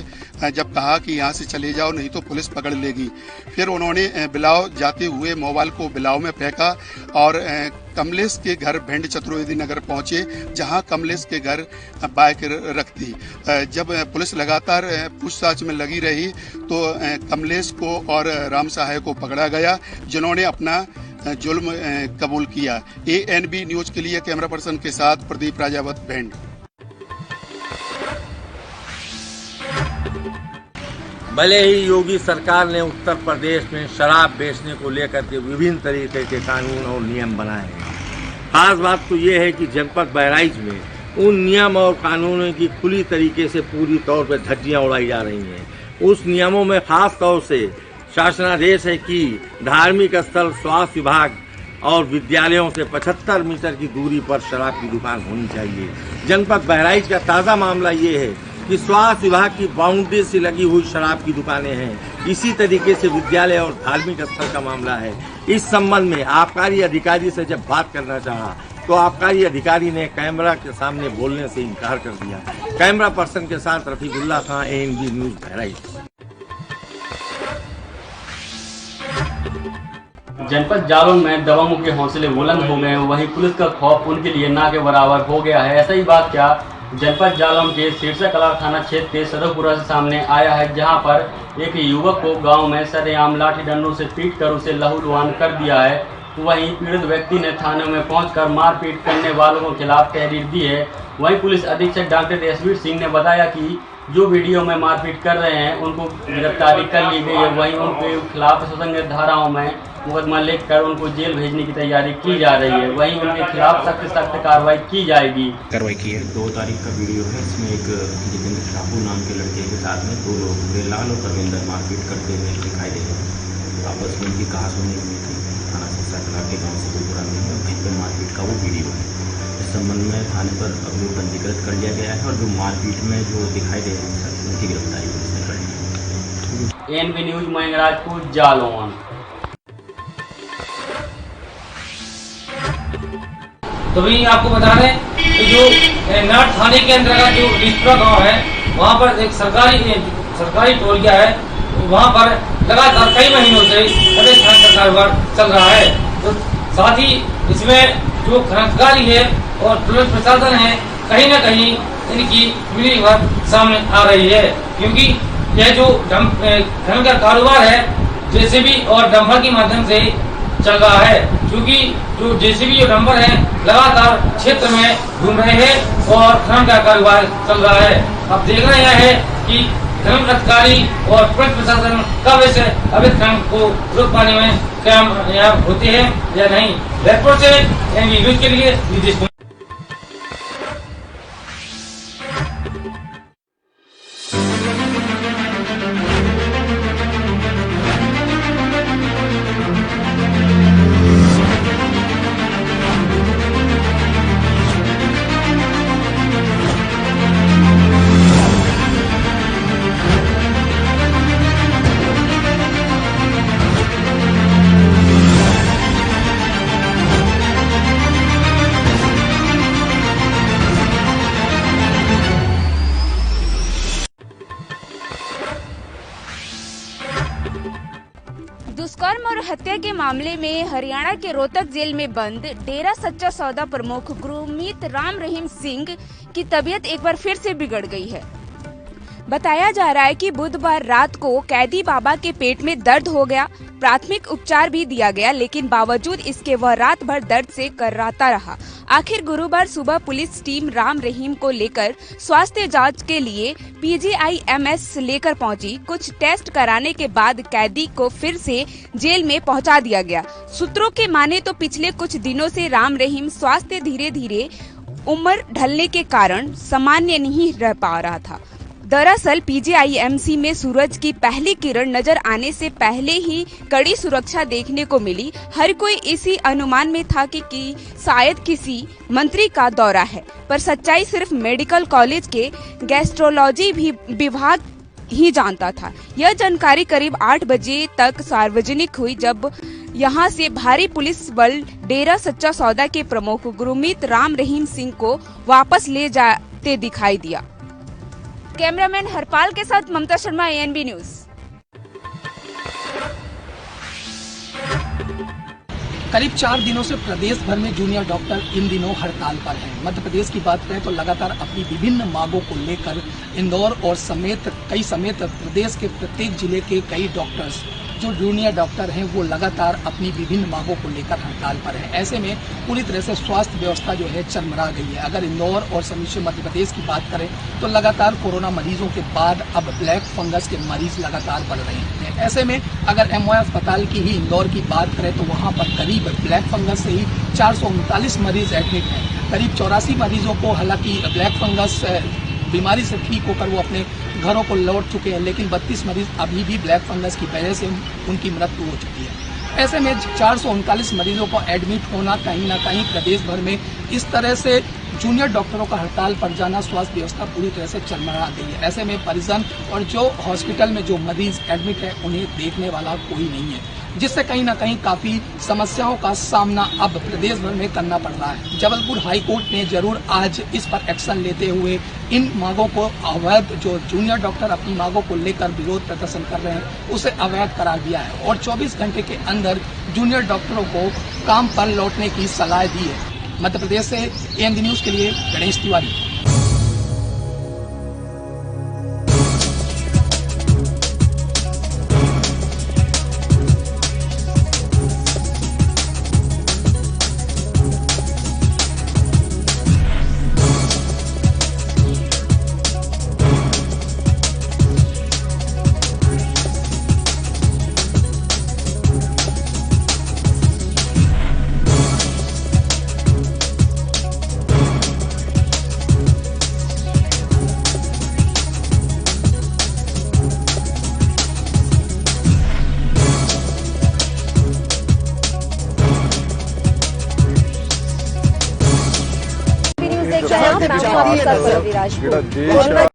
जब कहा कि यहाँ से चले जाओ नहीं तो पुलिस पकड़ लेगी। फिर उन्होंने बिलाव जाते हुए मोबाइल को बिलाव में फेंका और कमलेश के घर भिंड चतुर्वेदी नगर पहुंचे, जहां कमलेश के घर बाइक रखती। जब पुलिस लगातार पूछताछ में लगी रही तो कमलेश को और राम सहाय को पकड़ा गया, जिन्होंने अपना जुल्म कबूल किया। ANB न्यूज के लिए कैमरा पर्सन के साथ प्रदीप राजावत, भिंड। भले ही योगी सरकार ने उत्तर प्रदेश में शराब बेचने को लेकर के विभिन्न तरीके के कानून और नियम बनाए हैं, खास बात तो ये है कि जनपद बहराइच में उन नियम और कानूनों की खुली तरीके से पूरी तौर पर धज्जियां उड़ाई जा रही हैं। उस नियमों में खास तौर से शासनादेश है कि धार्मिक स्थल, स्वास्थ्य विभाग और विद्यालयों से 75 मीटर की दूरी पर शराब की दुकान होनी चाहिए। जनपद बहराइच का ताज़ा मामला ये है कि स्वास्थ्य विभाग की बाउंड्री से लगी हुई शराब की दुकानें हैं। इसी तरीके से विद्यालय और धार्मिक स्थल का मामला है। इस संबंध में आबकारी अधिकारी से जब बात करना चाहा तो आबकारी अधिकारी ने कैमरा के सामने बोलने से इनकार कर दिया। कैमरा पर्सन के साथ रफीकुल्लाह खां, ANB न्यूज बहराइच। जनपद जालौन में दबंगों के हौसले बुलंद हो गए, वहीं पुलिस का खौफ उनके लिए ना के बराबर हो गया है। ऐसा ही बात क्या जनपद जालौन के सिरसा कलार थाना क्षेत्र के सदरपुरा से सामने आया है, जहां पर एक युवक को गांव में सरेआम लाठी डंडों से पीटकर उसे लहूलुहान कर दिया है। वहीं पीड़ित व्यक्ति ने थाने में पहुंचकर मारपीट करने वालों के खिलाफ तहरीर दी है। वहीं पुलिस अधीक्षक डॉक्टर एसवीर सिंह ने बताया कि जो वीडियो में मारपीट कर रहे हैं उनको गिरफ्तारी कर ली गई है। वहीं उनके खिलाफ सुसंगत धाराओं में मुकदमा लिखकर उनको जेल भेजने की तैयारी की जा रही है। वहीं उनके खिलाफ सख्त कार्रवाई की जाएगी। कार्रवाई की है। 2 तारीख का वीडियो है, इसमें एक जितेंद्र ठाकुर नाम के लड़के के साथ में 2 लोग गुरेलाल और परविंदर मारपीट करते हुए दिखाई दे रहे हैं। आपस में उनकी कहासुनी हुई थी। थाना सिरसा कलार के गाँव से कोई बुरा नहीं है, वहीं पर मारपीट का वो वीडियो है। इस संबंध में थाने पर अभियोग पंजीकृत कर लिया गया है और जो मारपीट में जो दिखाई दे रहे हैं उनकी गिरफ्तारी पुलिस ने कर ली है। ANB news Mahangrajpur Jalaun. तो भी आपको बता दें कि जो नाट थाने के अंतर्गत जो ईस्टरा गांव है, वहां पर एक सरकारी टोलिया है, वहां पर लगातार कई महीनों से प्रदेश का कारोबार चल रहा है। तो साथ ही इसमें जो खननकारी है और पुलिस प्रशासन है, कहीं न कहीं इनकी मिलीभगत सामने आ रही है, क्योंकि यह जो खनन का कारोबार है JCB और डंपर के माध्यम से चल रहा है, क्योंकि जो JCB और डंपर है लगातार क्षेत्र में घूम रहे हैं और खनन का कारोबार चल रहा है। अब देखना यह है कि खनन अधिकारी और पुलिस प्रशासन कब इस अवैध खनन को रोक पाने में कामयाब होते हैं या नहीं। जयपुर से ANB न्यूज के लिए नीतीश कुमार। दुष्कर्म और हत्या के मामले में हरियाणा के रोहतक जेल में बंद डेरा सच्चा सौदा प्रमुख गुरमीत राम रहीम सिंह की तबीयत एक बार फिर से बिगड़ गई है। बताया जा रहा है कि बुधवार रात को कैदी बाबा के पेट में दर्द हो गया। प्राथमिक उपचार भी दिया गया, लेकिन बावजूद इसके वह रात भर दर्द से कर्राता रहा। आखिर गुरुवार सुबह पुलिस टीम राम रहीम को लेकर स्वास्थ्य जांच के लिए PGIMS लेकर पहुंची। कुछ टेस्ट कराने के बाद कैदी को फिर से जेल में पहुंचा दिया गया। सूत्रों के माने तो पिछले कुछ दिनों से राम रहीम स्वास्थ्य धीरे धीरे उम्र ढलने के कारण सामान्य नहीं रह पा रहा था। दरअसल PGIMC में सूरज की पहली किरण नजर आने से पहले ही कड़ी सुरक्षा देखने को मिली। हर कोई इसी अनुमान में था कि शायद किसी मंत्री का दौरा है, पर सच्चाई सिर्फ मेडिकल कॉलेज के गैस्ट्रोलॉजी विभाग ही जानता था। यह जानकारी करीब 8 बजे तक सार्वजनिक हुई, जब यहां से भारी पुलिस बल डेरा सच्चा सौदा के प्रमुख गुरमीत राम रहीम सिंह को वापस ले जाते दिखाई दिया। कैमरामैन हरपाल के साथ ममता शर्मा, ANB न्यूज। करीब 4 दिनों से प्रदेश भर में जूनियर डॉक्टर इन दिनों हड़ताल पर हैं। मध्य प्रदेश की बात करें तो लगातार अपनी विभिन्न मांगों को लेकर इंदौर और कई समेत प्रदेश के प्रत्येक जिले के कई डॉक्टर्स जो जूनियर डॉक्टर हैं वो लगातार अपनी विभिन्न मांगों को लेकर हड़ताल पर हैं। ऐसे में पूरी तरह से स्वास्थ्य व्यवस्था जो है चरमरा गई है। अगर इंदौर और समिश्र मध्य प्रदेश की बात करें तो लगातार कोरोना मरीजों के बाद अब ब्लैक फंगस के मरीज लगातार बढ़ रहे हैं। ऐसे में अगर MOI अस्पताल की ही इंदौर की बात करें तो वहाँ पर करीब ब्लैक फंगस से ही 439 मरीज एडमिट हैं। करीब 84 मरीजों को हालांकि ब्लैक फंगस बीमारी से ठीक होकर वो अपने घरों को लौट चुके हैं, लेकिन 32 मरीज अभी भी ब्लैक फंगस की वजह से उनकी मृत्यु हो चुकी है। ऐसे में 439 मरीजों को एडमिट होना कहीं ना कहीं प्रदेश भर में इस तरह से जूनियर डॉक्टरों का हड़ताल पर जाना, स्वास्थ्य व्यवस्था पूरी तरह से चरमरा गई है। ऐसे में परिजन और जो हॉस्पिटल में जो मरीज एडमिट है उन्हें देखने वाला कोई नहीं है, जिससे कहीं ना कहीं काफी समस्याओं का सामना अब प्रदेश भर में करना पड़ रहा है। जबलपुर हाई कोर्ट ने जरूर आज इस पर एक्शन लेते हुए इन मांगों को अवैध, जो जूनियर डॉक्टर अपनी मांगों को लेकर विरोध प्रदर्शन कर रहे हैं उसे अवैध करार दिया है और 24 घंटे के अंदर जूनियर डॉक्टरों को काम पर लौटने की सलाह दी है। मध्य प्रदेश से ANB न्यूज के लिए गणेश तिवारी। मैं हूं आपके साथ विराज।